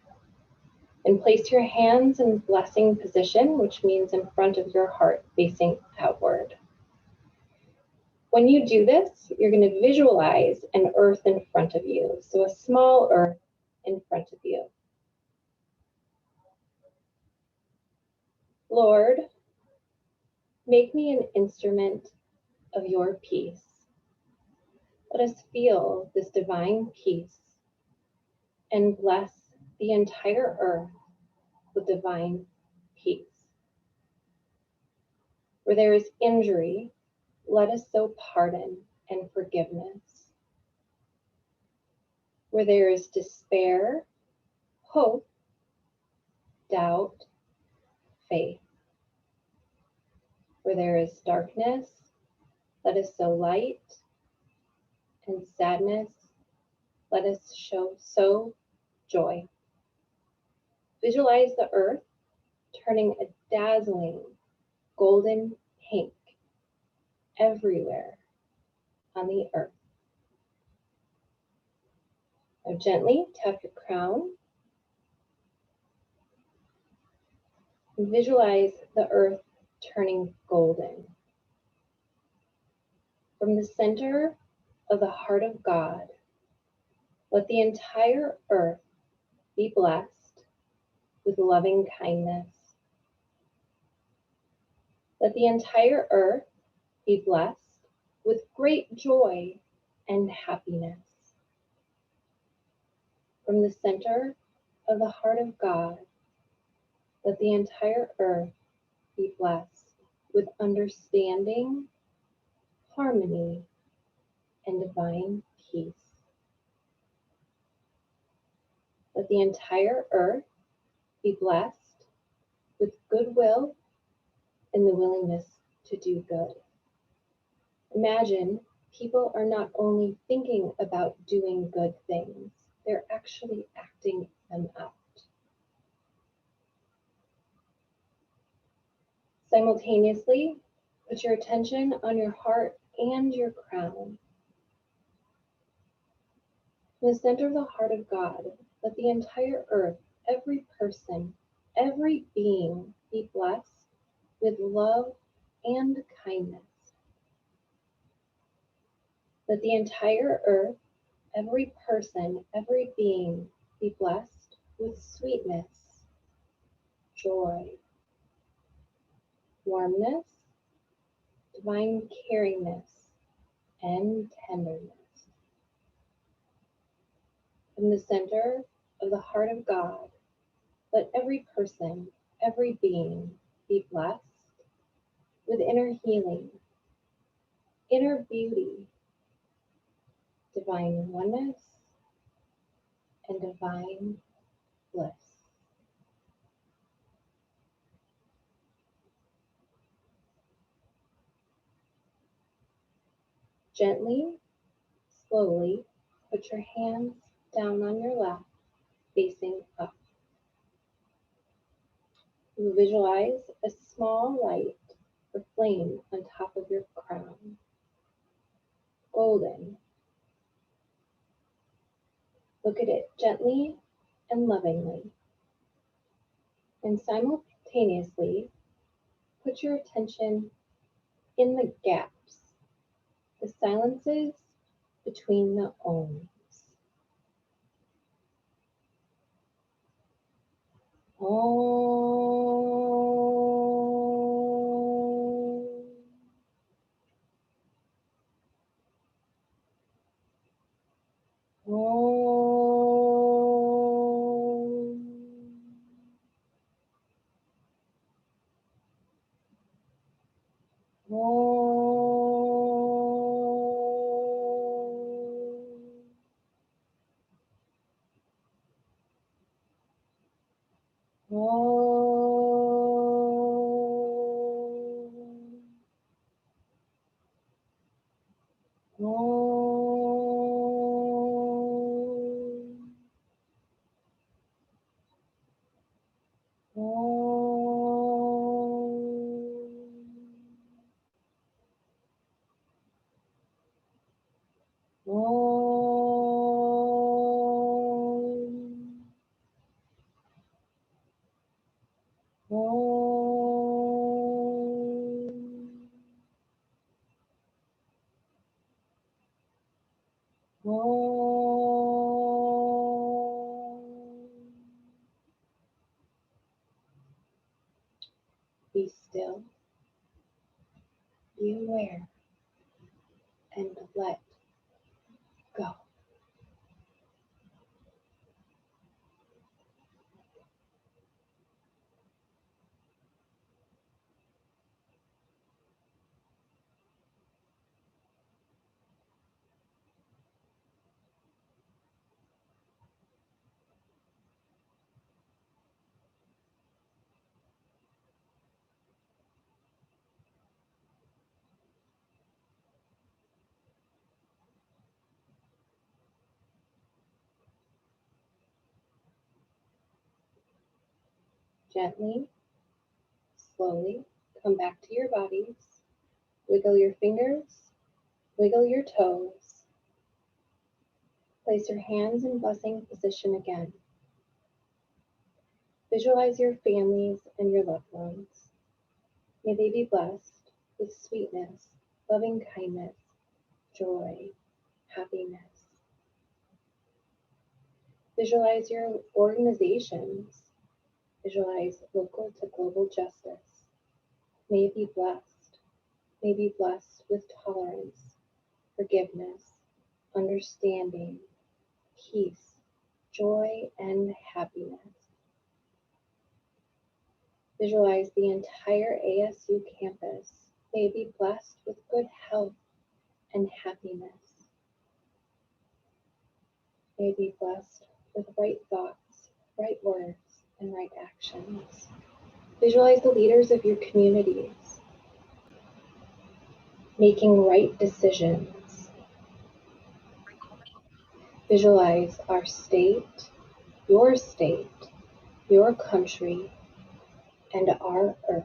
and place your hands in blessing position, which means in front of your heart, facing outward. When you do this, you're going to visualize an earth in front of you, so a small earth in front of you. Lord, make me an instrument of your peace. Let us feel this divine peace and bless the entire earth with divine peace. Where there is injury, let us sow pardon and forgiveness. Where there is despair, hope, doubt, faith. Where there is darkness, let us sow light, and sadness, let us sow joy. Visualize the earth turning a dazzling golden pink everywhere on the earth. Now gently tap your crown and visualize the earth turning golden. From the center of the heart of God, let the entire earth be blessed with loving kindness. Let the entire earth be blessed with great joy and happiness. From the center of the heart of God, let the entire earth be blessed with understanding, harmony, and divine peace. Let the entire earth be blessed with goodwill and the willingness to do good. Imagine people are not only thinking about doing good things, they're actually acting them out. Simultaneously, put your attention on your heart and your crown. From the center of the heart of God, let the entire earth, every person, every being be blessed with love and kindness. Let the entire earth, every person, every being be blessed with sweetness, joy, warmness, divine caringness, and tenderness. From the center of the heart of God, let every person, every being be blessed with inner healing, inner beauty, divine oneness, and divine bliss. Gently, slowly, put your hands down on your lap, facing up. You visualize a small light or flame on top of your crown, golden. Look at it gently and lovingly, and simultaneously put your attention in the gaps, the silences between the ohms. Be still, be aware, and let go. Gently, slowly, come back to your bodies. Wiggle your fingers, wiggle your toes. Place your hands in blessing position again. Visualize your families and your loved ones. May they be blessed with sweetness, loving kindness, joy, happiness. Visualize your organizations. Visualize local to global justice. May it be blessed. May be blessed with tolerance, forgiveness, understanding, peace, joy, and happiness. Visualize the entire ASU campus. May it be blessed with good health and happiness. May it be blessed with right thoughts, right words, and right actions. Visualize the leaders of your communities making right decisions. Visualize our state, your country, and our earth.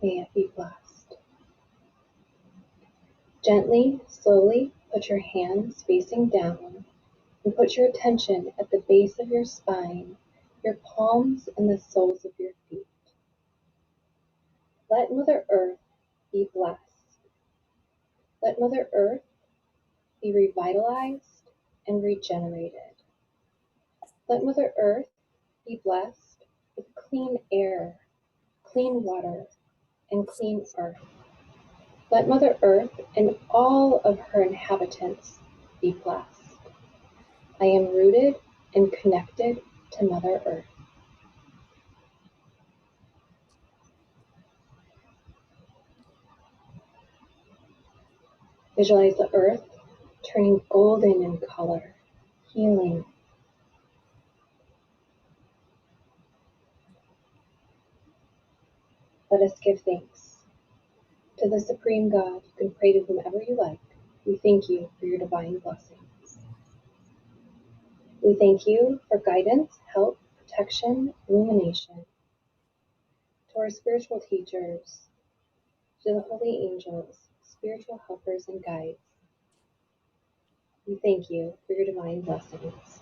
May it be blessed. Gently, slowly, put your hands facing down and put your attention at the base of your spine, your palms, and the soles of your feet. Let Mother Earth be blessed. Let Mother Earth be revitalized and regenerated. Let Mother Earth be blessed with clean air, clean water, and clean earth. Let Mother Earth and all of her inhabitants be blessed. I am rooted and connected to Mother Earth. Visualize the earth turning golden in color, healing. Let us give thanks to the Supreme God. You can pray to whomever you like. We thank you for your divine blessings. We thank you for guidance, help, protection, illumination. To our spiritual teachers, to the holy angels, spiritual helpers and guides, we thank you for your divine blessings.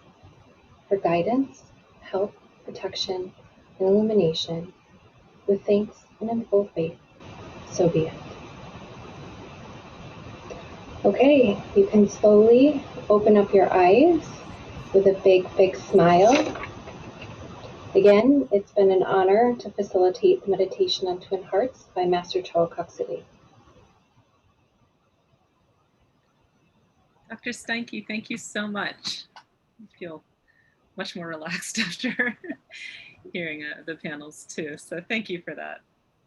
For guidance, help, protection, and illumination, with thanks and in full faith, so be it. Okay, you can slowly open up your eyes with a big, big smile. Again, it's been an honor to facilitate the meditation on Twin Hearts by Master Cho Koksidi. Dr. Steinke, thank you so much. I feel much more relaxed after hearing the panels too. So thank you for that.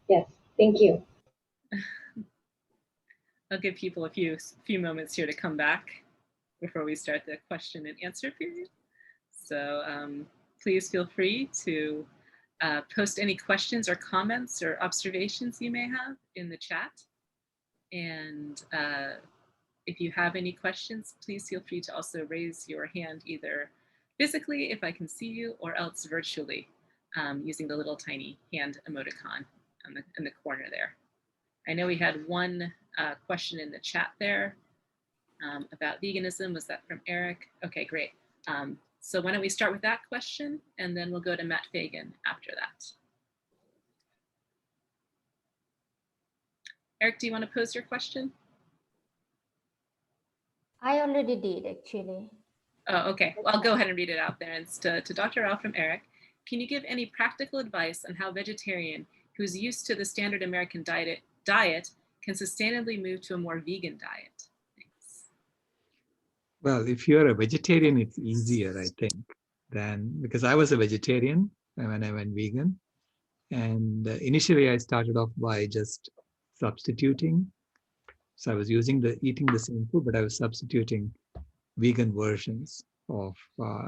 Yes, thank you. I'll give people a few moments here to come back before we start the question and answer period. So please feel free to post any questions or comments or observations you may have in the chat. And if you have any questions, please feel free to also raise your hand either physically, if I can see you, or else virtually using the little tiny hand emoticon in the corner there. I know we had one question in the chat there about veganism. Was that from Eric? Okay, great. So why don't we start with that question, and then we'll go to Matt Fagan after that. Eric, do you want to pose your question? I already did, actually. Oh, okay. Well, I'll go ahead and read it out there. It's to Dr. Rao from Eric. Can you give any practical advice on how a vegetarian who's used to the standard American diet can sustainably move to a more vegan diet? Thanks. Well, if you're a vegetarian, it's easier, I think, because I was a vegetarian when I went vegan. And initially I started off by just substituting. So I was eating the same food, but I was substituting vegan versions of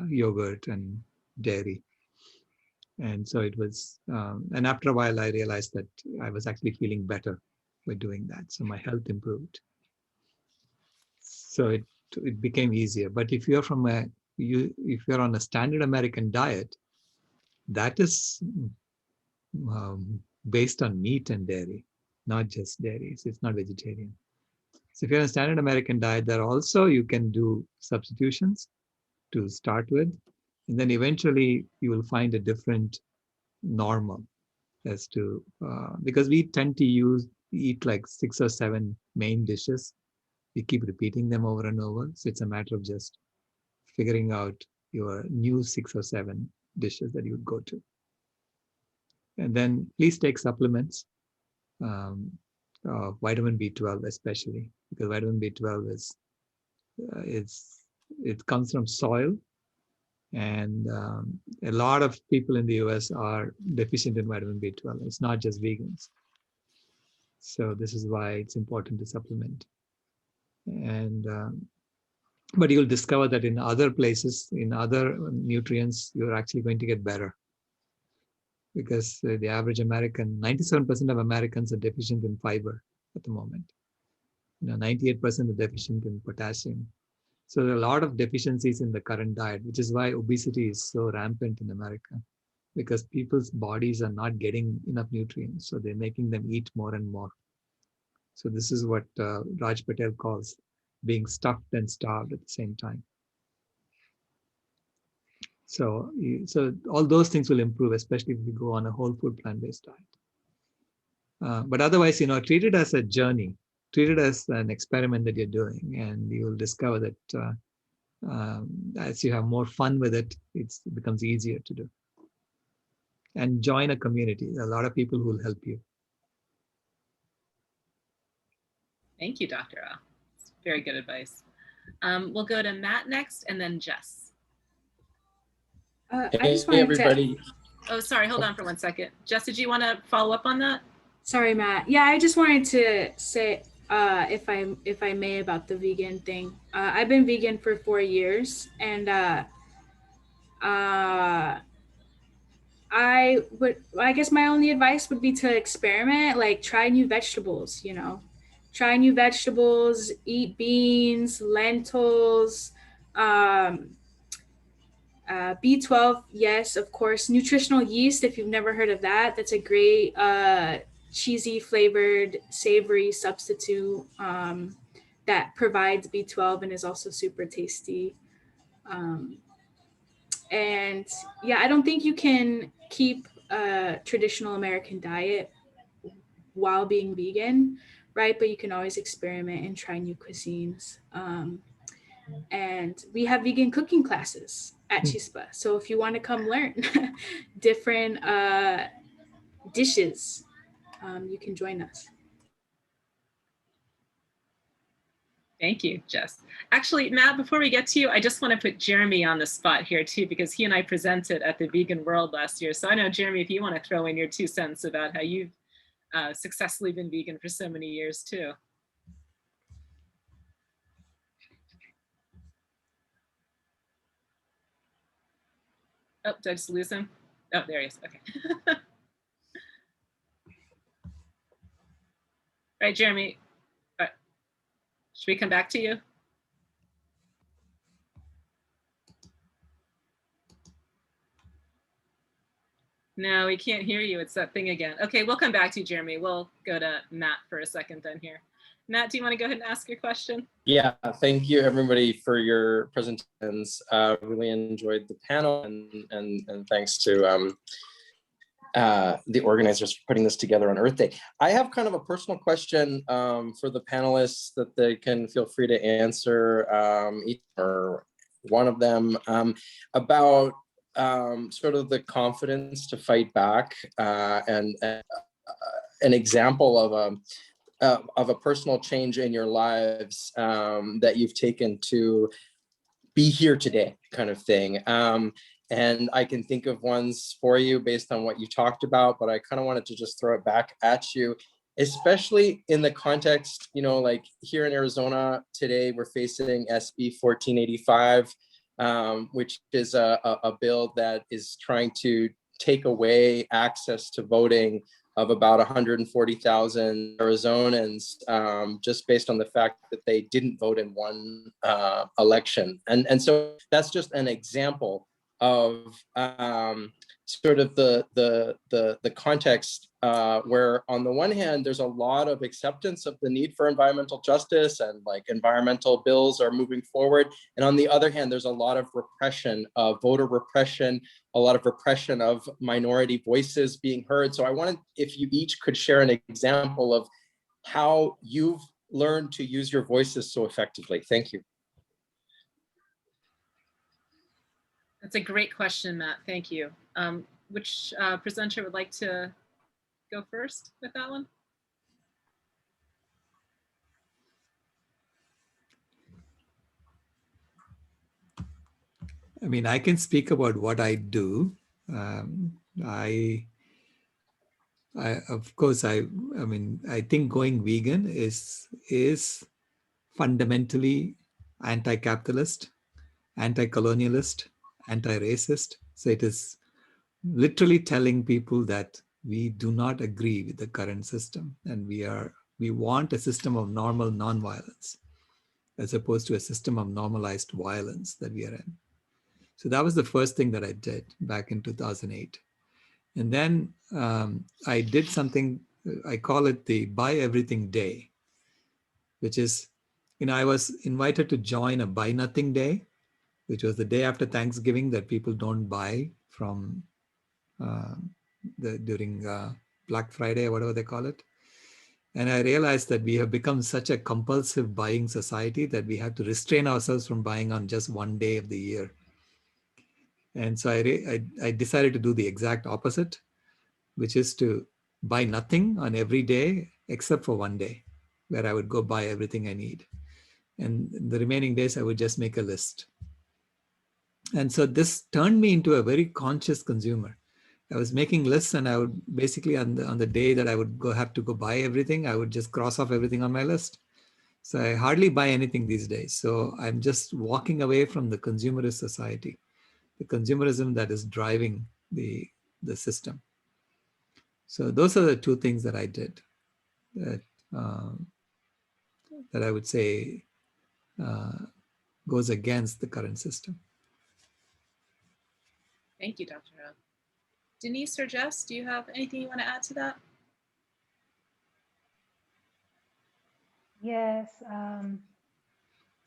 yogurt and dairy. And so it was, and after a while I realized that I was actually feeling better by doing that. So my health improved. So it became easier. But if you're if you're on a standard American diet, that is based on meat and dairy, not just dairy. So it's not vegetarian. So if you're on a standard American diet, there also you can do substitutions to start with, and then eventually you will find a different normal as to because we tend to eat like 6 or 7 main dishes. We keep repeating them over and over. So it's a matter of just figuring out your new 6 or 7 dishes that you would go to. And then please take supplements, vitamin B12 especially, because vitamin B12 it comes from soil, and a lot of people in the US are deficient in vitamin B12. It's not just vegans. So this is why it's important to supplement. And but you'll discover that in other places, in other nutrients, you're actually going to get better. Because the average American, 97% of Americans are deficient in fiber at the moment. 98% are deficient in potassium. So there are a lot of deficiencies in the current diet, which is why obesity is so rampant in America, because people's bodies are not getting enough nutrients. So they're making them eat more and more. So this is what Raj Patel calls being stuffed and starved at the same time. So all those things will improve, especially if you go on a whole food plant-based diet. But otherwise, treat it as a journey, treat it as an experiment that you're doing, and you will discover that as you have more fun with it, it becomes easier to do. And join a community. There are a lot of people who will help you. Thank you, Dr. Rao. Very good advice. We'll go to Matt next, and then Jess. I Hey, just wanted to, everybody. Oh, sorry, hold on for 1 second. Jess, did you want to follow up on that? sorry, Matt. Yeah, I just wanted to say, if I may, about the vegan thing. I've been vegan for 4 years, and I guess my only advice would be to experiment, like try new vegetables, try new vegetables, eat beans, lentils, um, B12, yes, of course. Nutritional yeast, if you've never heard of that, that's a great cheesy flavored savory substitute that provides B12 and is also super tasty. Um, and yeah, I don't think you can keep a traditional American diet while being vegan, right? But you can always experiment and try new cuisines. And we have vegan cooking classes at Chispa. So if you want to come learn different dishes, you can join us. Thank you, Jess. Actually, Matt, before we get to you, I just want to put Jeremy on the spot here too, because he and I presented at the Vegan World last year. So I know, Jeremy, if you want to throw in your 2 cents about how you've successfully been vegan for so many years too. Oh, did I just lose him? Oh, there he is. Okay. All right, Jeremy. Should we come back to you? No, we can't hear you. It's that thing again. Okay, we'll come back to you, Jeremy. We'll go to Matt for a second then here. Matt, do you want to go ahead and ask your question? Yeah, thank you everybody for your presentations. Really enjoyed the panel, and thanks to the organizers for putting this together on Earth Day. I have kind of a personal question for the panelists that they can feel free to answer, each or one of them, about sort of the confidence to fight back, and an example of a personal change in your lives that you've taken to be here today, kind of thing. And I can think of ones for you based on what you talked about, but I kind of wanted to just throw it back at you, especially in the context, like here in Arizona today, we're facing SB 1485, which is a bill that is trying to take away access to voting of about 140,000 Arizonans, just based on the fact that they didn't vote in one election. And so that's just an example of sort of the context where on the one hand, there's a lot of acceptance of the need for environmental justice and like environmental bills are moving forward. And on the other hand, there's a lot of repression, voter repression, a lot of repression of minority voices being heard. So I wanted, if you each could share an example of how you've learned to use your voices so effectively. Thank you. That's a great question, Matt. Thank you. Which presenter would like to go first with that one? I mean, I can speak about what I do. Of course, I think going vegan is fundamentally anti-capitalist, anti-colonialist, anti-racist. So it is literally telling people that we do not agree with the current system, and we want a system of normal nonviolence as opposed to a system of normalized violence that we are in. So that was the first thing that I did back in 2008. And then I did something, I call it the Buy Everything Day, which is, I was invited to join a Buy Nothing Day, which was the day after Thanksgiving that people don't buy from during Black Friday or whatever they call it. And I realized that we have become such a compulsive buying society that we have to restrain ourselves from buying on just one day of the year. And so I decided to do the exact opposite, which is to buy nothing on every day except for one day, where I would go buy everything I need. And the remaining days, I would just make a list. And so this turned me into a very conscious consumer. I was making lists, and I would basically on the day that I would have to go buy everything, I would just cross off everything on my list. So I hardly buy anything these days. So I'm just walking away from the consumerist society, the consumerism that is driving the system. So those are the two things that I did that that I would say goes against the current system. Thank you, Dr. Rao. Denise or Jess, do you have anything you want to add to that? Yes.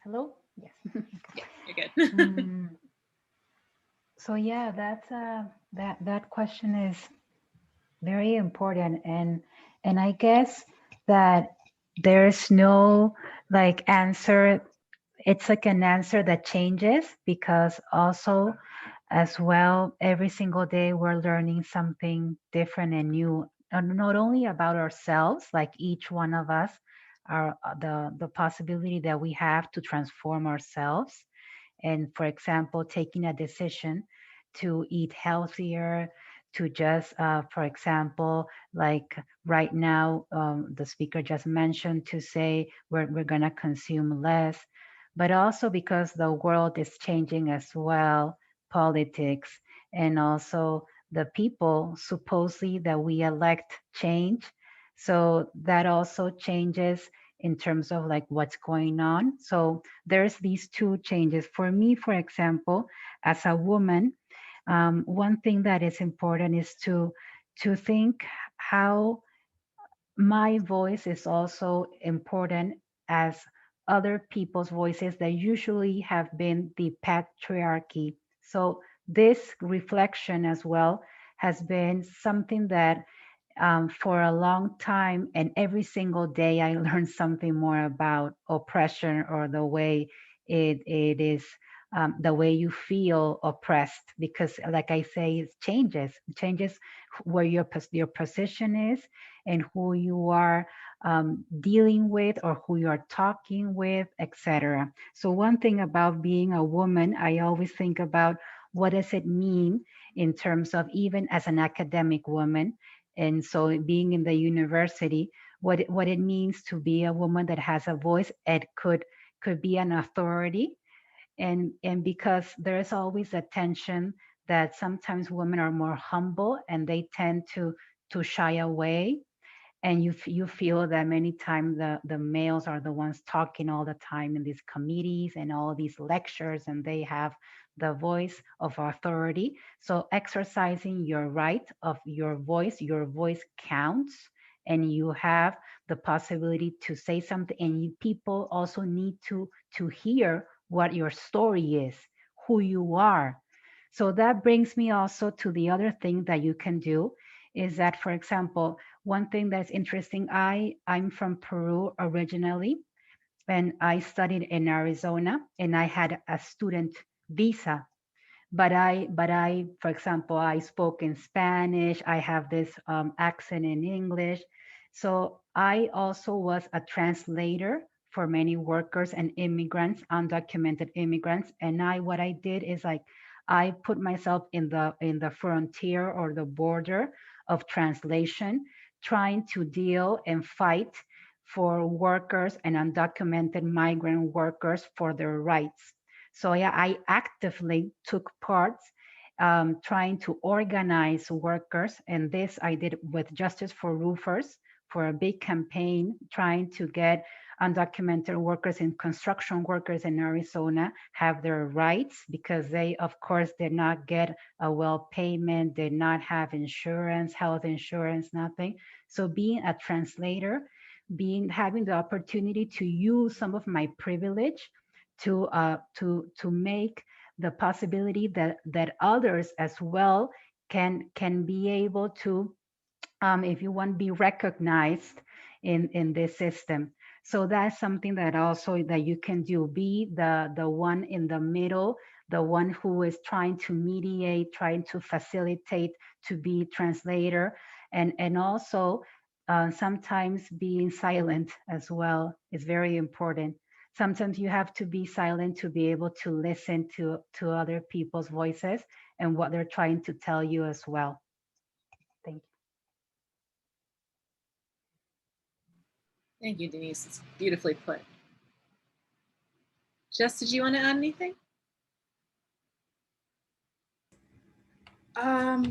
Hello? Yes. Yeah, you're good. So yeah, that's that question is very important, and I guess that there's no like answer. It's like an answer that changes, because also as well every single day we're learning something different and new, not only about ourselves, like each one of us are the possibility that we have to transform ourselves. And for example, taking a decision to eat healthier, to just for example, like right now, the speaker just mentioned, to say we're going to consume less, but also because the world is changing as well, politics, and also the people supposedly that we elect change. So that also changes in terms of like what's going on. So there's these two changes. For me, for example, as a woman, one thing that is important is to think how my voice is also important as other people's voices that usually have been the patriarchy. So this reflection as well has been something that for a long time, and every single day I learn something more about oppression, or the way it is, the way you feel oppressed, because like I say, it changes where your position is and who you are dealing with, or who you are talking with, etc. So one thing about being a woman, I always think about what does it mean in terms of, even as an academic woman, and so being in the university, what it means to be a woman that has a voice, it could be an authority. And because there is always a tension that sometimes women are more humble and they tend to shy away, and you feel that many times the males are the ones talking all the time in these committees and all these lectures, and they have the voice of authority. So exercising your right of your voice counts, and you have the possibility to say something, and people also need to hear what your story is, who you are. So that brings me also to the other thing that you can do, is that, for example, one thing that's interesting, I'm from Peru originally, and I studied in Arizona, and I had a student visa. But for example, I spoke in Spanish. I have this accent in English. So I also was a translator for many workers and immigrants, undocumented immigrants. And what I did is, like, I put myself in the frontier, or the border of translation, trying to deal and fight for workers and undocumented migrant workers for their rights. So yeah, I actively took part, trying to organize workers, and this I did with Justice for Roofers, for a big campaign trying to get undocumented workers and construction workers in Arizona have their rights, because they, of course, did not get a well payment, did not have insurance, health insurance, nothing. So being a translator, having the opportunity to use some of my privilege to make the possibility that others as well can be able to, if you want, be recognized in this system. So that's something that also that you can do. Be the one in the middle, the one who is trying to mediate, trying to facilitate, to be translator, and also sometimes being silent as well is very important. sometimes you have to be silent to be able to listen to other people's voices and what they're trying to tell you as well. Thank you. Thank you, Denise. It's beautifully put. Jess, did you want to add anything?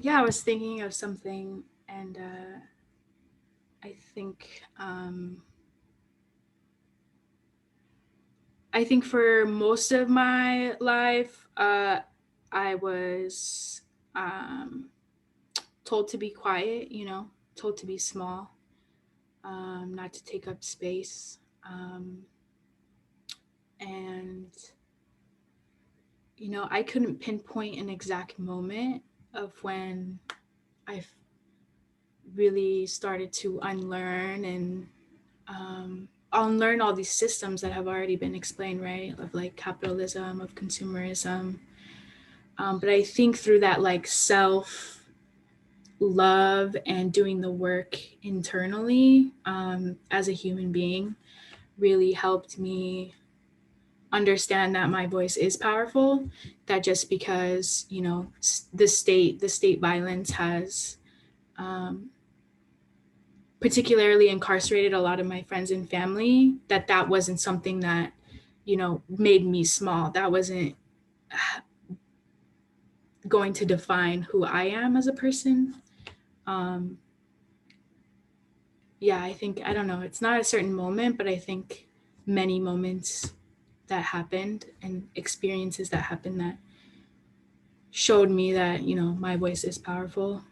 Yeah, I was thinking of something, and I think for most of my life, I was told to be quiet, told to be small, not to take up space. And, I couldn't pinpoint an exact moment of when I really started to unlearn and unlearn all these systems that have already been explained, right? Of like capitalism, of consumerism. But I think through that like self love and doing the work internally as a human being really helped me understand that my voice is powerful, that just because the state violence has particularly incarcerated a lot of my friends and family, that wasn't something that made me small. That wasn't going to define who I am as a person. Yeah, I think, I don't know, it's not a certain moment, but I think many moments that happened and experiences that happened that showed me that, my voice is powerful.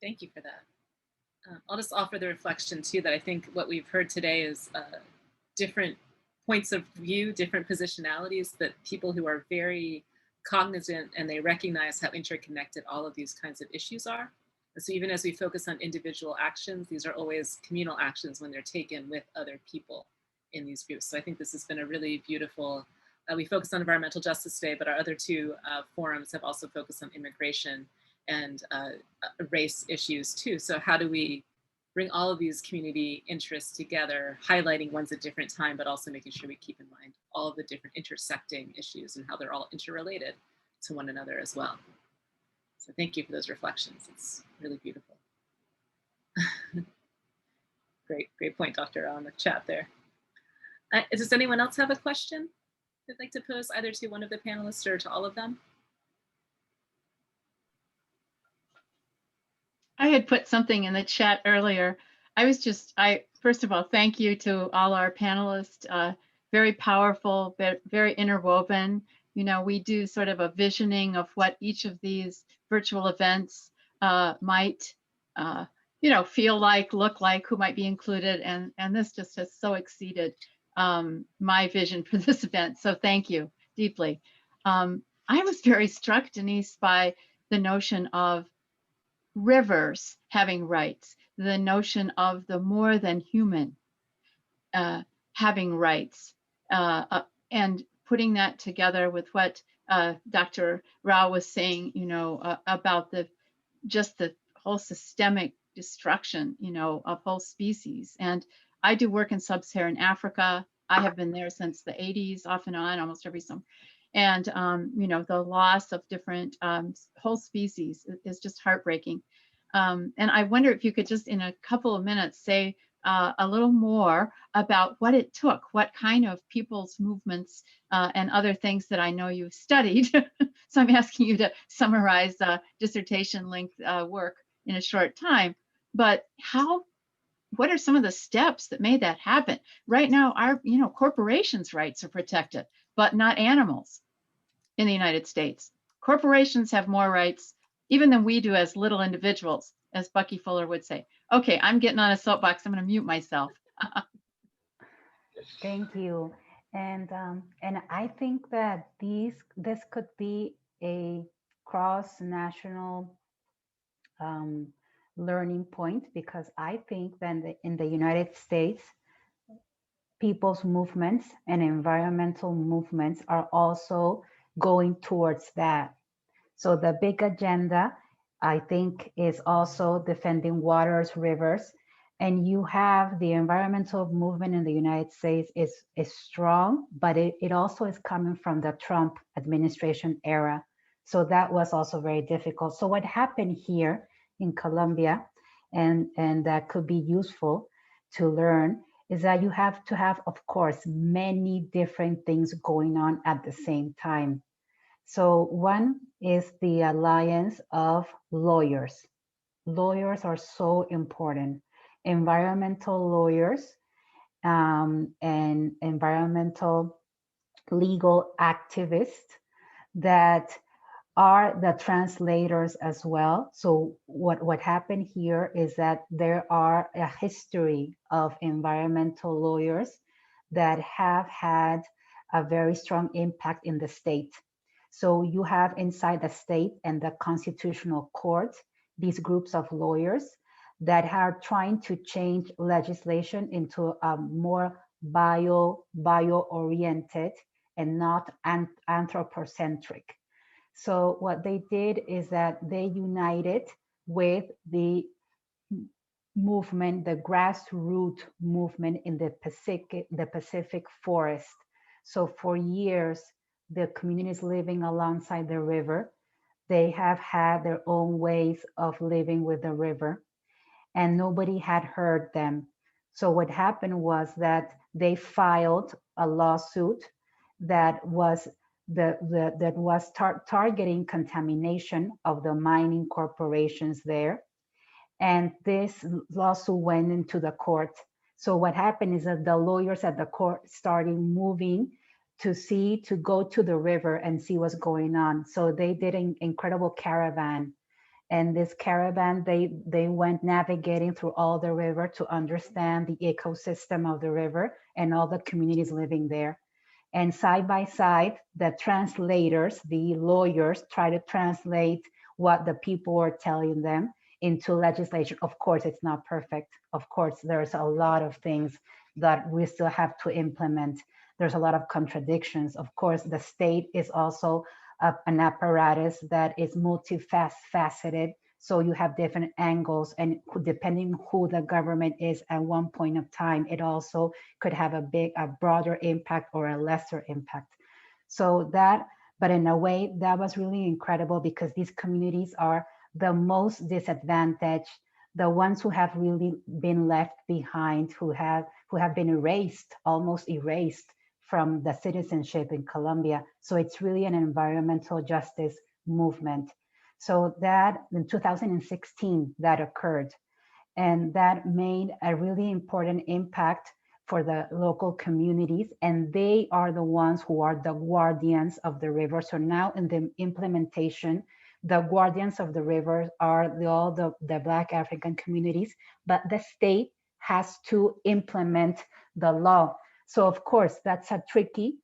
Thank you for that. I'll just offer the reflection too that I think what we've heard today is different points of view, different positionalities, that people who are very cognizant and they recognize how interconnected all of these kinds of issues are. And so even as we focus on individual actions, these are always communal actions when they're taken with other people in these groups. So I think this has been a really beautiful, we focused on environmental justice today, but our other two forums have also focused on immigration and race issues too. So how do we bring all of these community interests together, highlighting ones at different time, but also making sure we keep in mind all of the different intersecting issues and how they're all interrelated to one another as well. So thank you for those reflections. It's really beautiful. Great point, Dr. on the chat there. Does anyone else have a question they'd like to pose either to one of the panelists or to all of them? I had put something in the chat earlier. First of all, thank you to all our panelists. Very powerful, very interwoven. We do sort of a visioning of what each of these virtual events might, feel like, look like, who might be included. And this just has so exceeded my vision for this event. So thank you deeply. I was very struck, Denise, by the notion of rivers having rights, the notion of the more than human having rights, and putting that together with what Dr. Rao was saying, about the whole systemic destruction, of whole species. And I do work in sub-Saharan Africa. I have been there since the 80s, off and on, almost every summer. And, the loss of different whole species is just heartbreaking. And I wonder if you could just in a couple of minutes say a little more about what it took, what kind of people's movements and other things that I know you've studied. So I'm asking you to summarize dissertation length work in a short time. But what are some of the steps that made that happen? Right now, our corporations' rights are protected, but not animals in the United States. Corporations have more rights even than we do as little individuals, as Bucky Fuller would say. Okay, I'm getting on a soapbox. I'm going to mute myself. Thank you. And I think that this could be a cross-national learning point, because I think that in the United States, people's movements and environmental movements are also going towards that. So the big agenda I think is also defending waters, rivers. And you have the environmental movement in the United States is strong, but it also is coming from the Trump administration era. So that was also very difficult. So what happened here in Colombia, and that could be useful to learn, is that you have to have, of course, many different things going on at the same time. So one is the alliance of lawyers. Lawyers are so important. Environmental lawyers and environmental legal activists that are the translators as well. So what happened here is that there are a history of environmental lawyers that have had a very strong impact in the state. So you have inside the state and the constitutional court, these groups of lawyers that are trying to change legislation into a more bio-oriented and not anthropocentric. So what they did is that they united with the movement, the grassroots movement in the Pacific Forest. So for years, the communities living alongside the river, they have had their own ways of living with the river, and nobody had heard them. So what happened was that they filed a lawsuit that was targeting contamination of the mining corporations there. And this lawsuit went into the court. So what happened is that the lawyers at the court started moving to go to the river and see what's going on. So they did an incredible caravan. And this caravan, they went navigating through all the river to understand the ecosystem of the river and all the communities living there. And side by side, the translators, the lawyers, try to translate what the people were telling them into legislation. Of course, it's not perfect. Of course, there's a lot of things that we still have to implement. There's a lot of contradictions. Of course, the state is also an apparatus that is multifaceted. So you have different angles, and depending who the government is at one point of time, it also could have a broader impact or a lesser impact. So that, but in a way, that was really incredible because these communities are the most disadvantaged, the ones who have really been left behind, who have been erased, almost erased from the citizenship in Colombia. So it's really an environmental justice movement. So that in 2016, that occurred. And that made a really important impact for the local communities. And they are the ones who are the guardians of the river. So now in the implementation, the guardians of the river are all the Black African communities, but the state has to implement the law. So of course, that's a tricky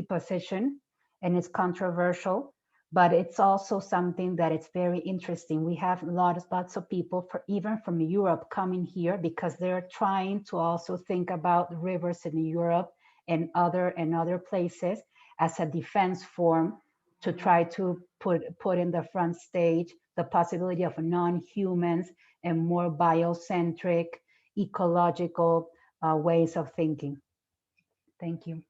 position, and it's controversial, but it's also something that it's very interesting. We have lots of people, even from Europe, coming here because they're trying to also think about rivers in Europe and other places as a defense form to try to put in the front stage the possibility of non-humans and more biocentric, ecological ways of thinking. Thank you.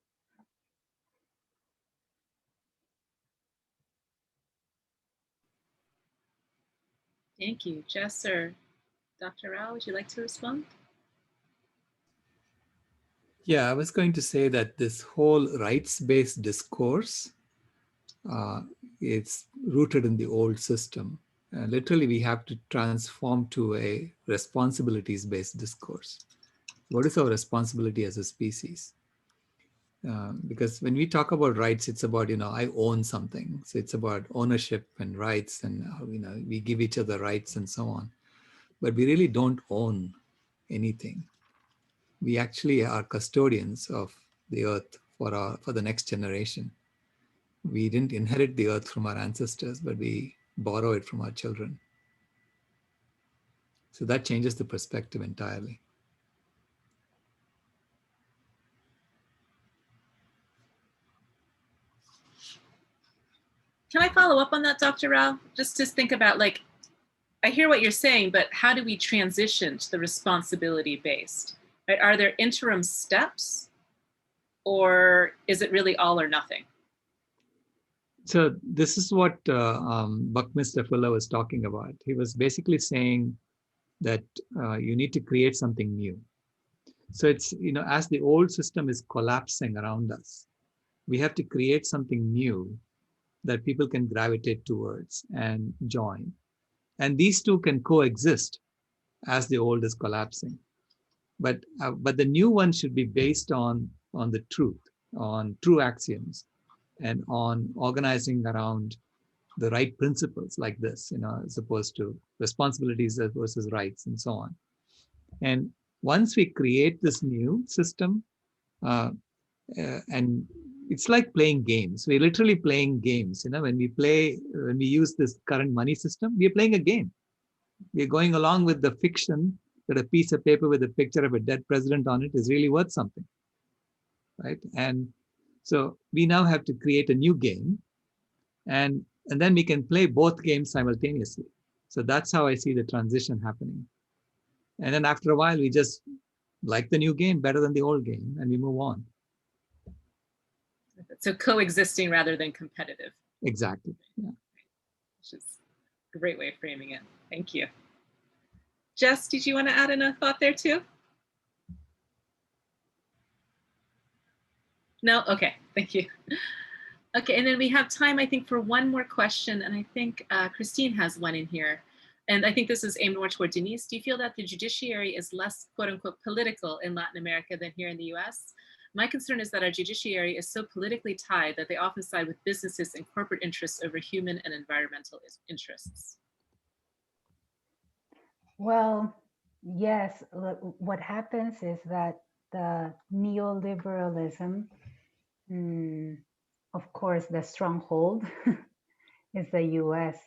Thank you. Jess or Dr. Rao, would you like to respond? Yeah, I was going to say that this whole rights-based discourse, it's rooted in the old system. Literally, we have to transform to a responsibilities-based discourse. What is our responsibility as a species? Because when we talk about rights, it's about, I own something. So it's about ownership and rights, and, we give each other rights and so on. But we really don't own anything. We actually are custodians of the earth for the next generation. We didn't inherit the earth from our ancestors, but we borrow it from our children. So that changes the perspective entirely. Can I follow up on that, Dr. Rao? Just to think about, like, I hear what you're saying, but how do we transition to the responsibility based? Right? Are there interim steps, or is it really all or nothing? So this is what Buckminster Fuller was talking about. He was basically saying that you need to create something new. So it's, you know, as the old system is collapsing around us, we have to create something new that people can gravitate towards and join. And these two can coexist as the old is collapsing. But the new one should be based on the truth, on true axioms, and on organizing around the right principles like this, you know, as opposed to responsibilities versus rights and so on. And once we create this new system, and it's like playing games. We're literally playing games. You know, when we use this current money system, we're playing a game. We're going along with the fiction that a piece of paper with a picture of a dead president on it is really worth something, right? And so we now have to create a new game, and then we can play both games simultaneously. So that's how I see the transition happening. And then after a while, we just like the new game better than the old game, and we move on. So coexisting rather than competitive. Exactly. Yeah. Which is a great way of framing it. Thank you. Jess, did you want to add in a thought there too? No? Okay, thank you. Okay, and then we have time, I think, for one more question. And I think Christine has one in here. And I think this is aimed more toward Denise. Do you feel that the judiciary is less, quote unquote, political in Latin America than here in the US? My concern is that our judiciary is so politically tied that they often side with businesses and corporate interests over human and environmental interests. Well, yes, what happens is that the neoliberalism, of course, the stronghold is the US.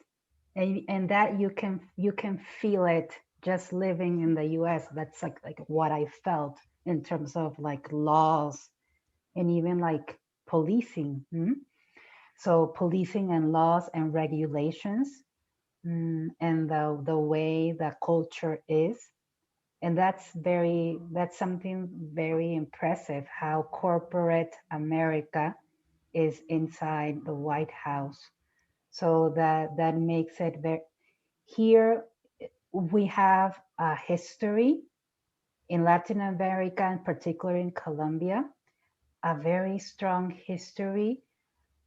And that you can feel it just living in the US. That's like what I felt in terms of like laws and even like policing. So policing and laws and regulations, and the way the culture is. And that's something very impressive, how corporate America is inside the White House. So that makes it very, here we have a history in Latin America, and particularly in Colombia, a very strong history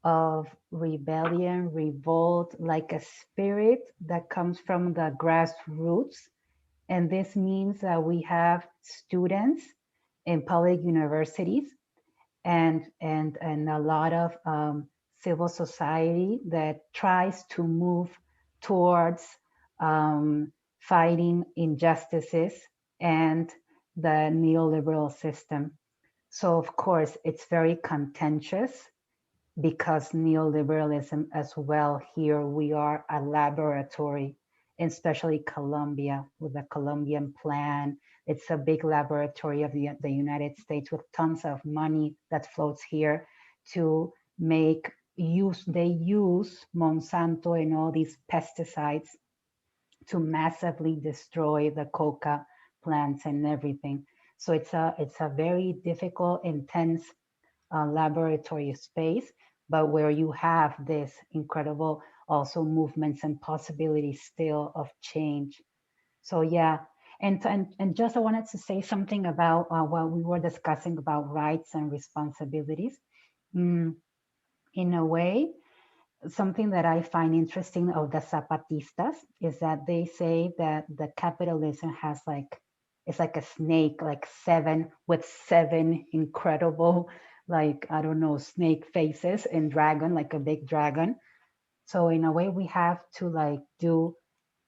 of rebellion, revolt, like a spirit that comes from the grassroots. And this means that we have students in public universities and a lot of civil society that tries to move towards fighting injustices and the neoliberal system. So of course, it's very contentious because neoliberalism as well, here we are a laboratory, especially Colombia with the Colombian plan. It's a big laboratory of the United States with tons of money that floats here to make use. They use Monsanto and all these pesticides to massively destroy the coca plants and everything. So it's a very difficult, intense laboratory space, but where you have this incredible also movements and possibilities still of change. So yeah, and just I wanted to say something about what we were discussing about rights and responsibilities. In a way, something that I find interesting of the Zapatistas is that they say that the capitalism has it's like a snake, like seven incredible, like, I don't know, snake faces and dragon, like a big dragon. So in a way, we have to like do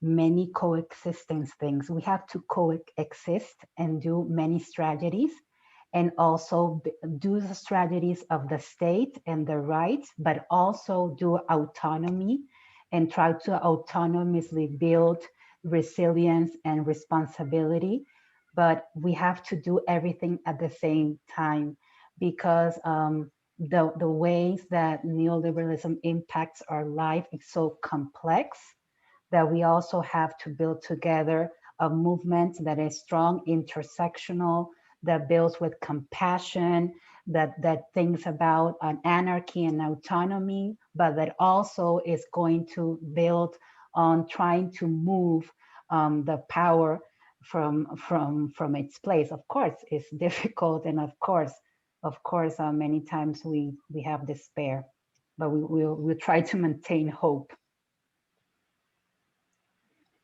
many coexistence things. We have to coexist and do many strategies, and also do the strategies of the state and the rights, but also do autonomy and try to autonomously build resilience and responsibility. But we have to do everything at the same time, because the ways that neoliberalism impacts our life is so complex that we also have to build together a movement that is strong, intersectional, that builds with compassion, that thinks about an anarchy and autonomy, but that also is going to build on trying to move the power from its place. Of course, it's difficult, and of course, many times we have despair, but we'll try to maintain hope.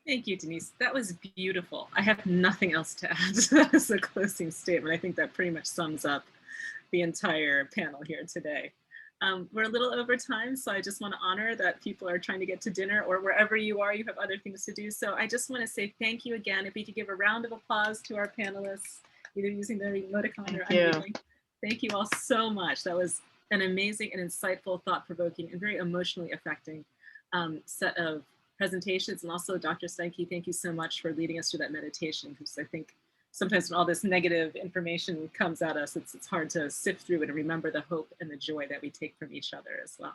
Thank you, Denise. That was beautiful. I have nothing else to add to that as a closing statement. I think that pretty much sums up the entire panel here today. We're a little over time, so I just want to honor that people are trying to get to dinner, or wherever you are, you have other things to do. So I just want to say thank you again. If we could give a round of applause to our panelists, either using the emoticon or unmuting. Thank you all so much. That was an amazing and insightful, thought-provoking, and very emotionally affecting set of presentations. And also, Dr. Steinke, thank you so much for leading us through that meditation, because I think sometimes when all this negative information comes at us, it's hard to sift through it and remember the hope and the joy that we take from each other as well.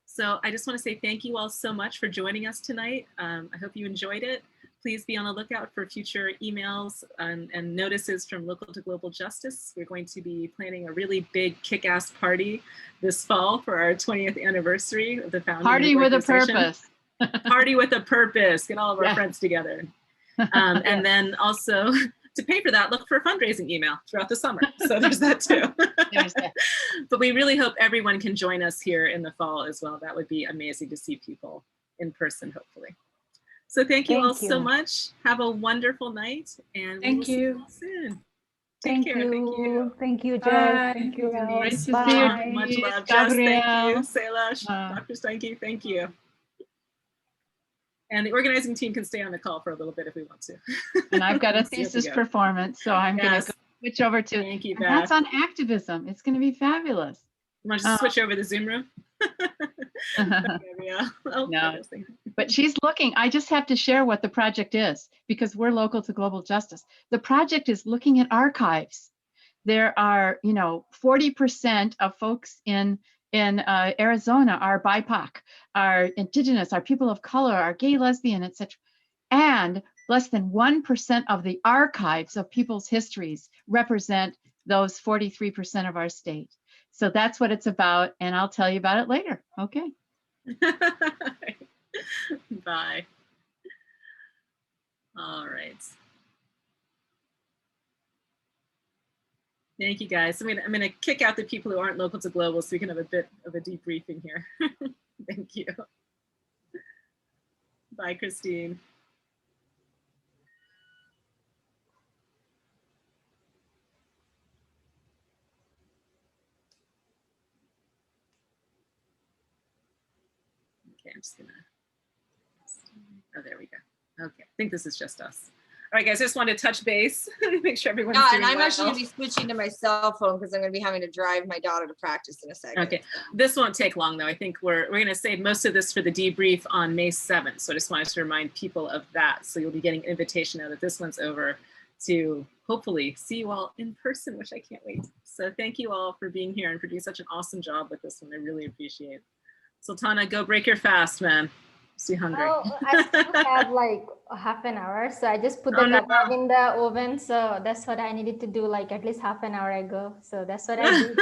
So I just want to say thank you all so much for joining us tonight. I hope you enjoyed it. Please be on the lookout for future emails and notices from Local to Global Justice. We're going to be planning a really big kick-ass party this fall for our 20th anniversary of the founding. Party with a purpose. Party with a purpose. Get all of our friends together. And then also, to pay for that, look for a fundraising email throughout the summer. So there's that too. But we really hope everyone can join us here in the fall as well. That would be amazing to see people in person, hopefully. So thank you all so much. Have a wonderful night, and we will see you all soon. Take care. Thank you. Thank you, Jess. Thank you, Great to see Bye. you. Much love, Jess. Thank you. Sailash, Dr. Steinke, thank you. And the organizing team can stay on the call for a little bit if we want to. And I've got a thesis performance, so I'm going to switch over to, thank you, that's on activism. It's going to be fabulous. You want to just switch over the Zoom room? No, but she's looking. I just have to share what the project is, because we're Local to Global Justice. The project is looking at archives. There are, 40% of folks in Arizona are BIPOC, are indigenous, are people of color, are gay, lesbian, etc. And less than 1% of the archives of people's histories represent those 43% of our state. So that's what it's about, and I'll tell you about it later. Okay. Bye. All right. Thank you, guys. I'm gonna kick out the people who aren't local to global so we can have a bit of a debriefing here. Thank you. Bye, Christine. Okay, I'm just gonna, oh, there we go. Okay, I think this is just us. All right, guys, I just wanted to touch base, make sure everyone's doing and I'm well. actually gonna be switching to my cell phone because I'm gonna be having to drive my daughter to practice in a second. Okay, this won't take long though. I think we're gonna save most of this for the debrief on May 7th. So I just wanted to remind people of that. So you'll be getting an invitation now that this one's over to hopefully see you all in person, which I can't wait. So thank you all for being here and for doing such an awesome job with this one. I really appreciate it. Sultana, go break your fast, man. So hungry. Oh, I still have like a half an hour, so I just put the kebab in the oven. So that's what I needed to do, like at least half an hour ago. So that's what I did.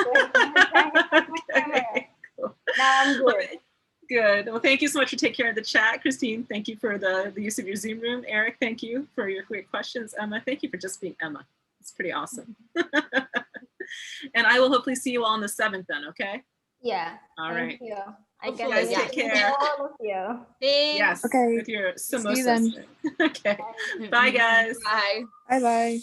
Okay, cool. Now I'm good. Well, good. Well, thank you so much for taking care of the chat. Christine, thank you for the use of your Zoom room. Eric, thank you for your great questions. Emma, thank you for just being Emma. It's pretty awesome. And I will hopefully see you all on the 7th then, okay? Yeah. All right. Thank you. I You guys take care. all of you. Thanks. Yes. Okay. With your See you samosas. then. Okay. Bye, guys. Bye. Bye-bye.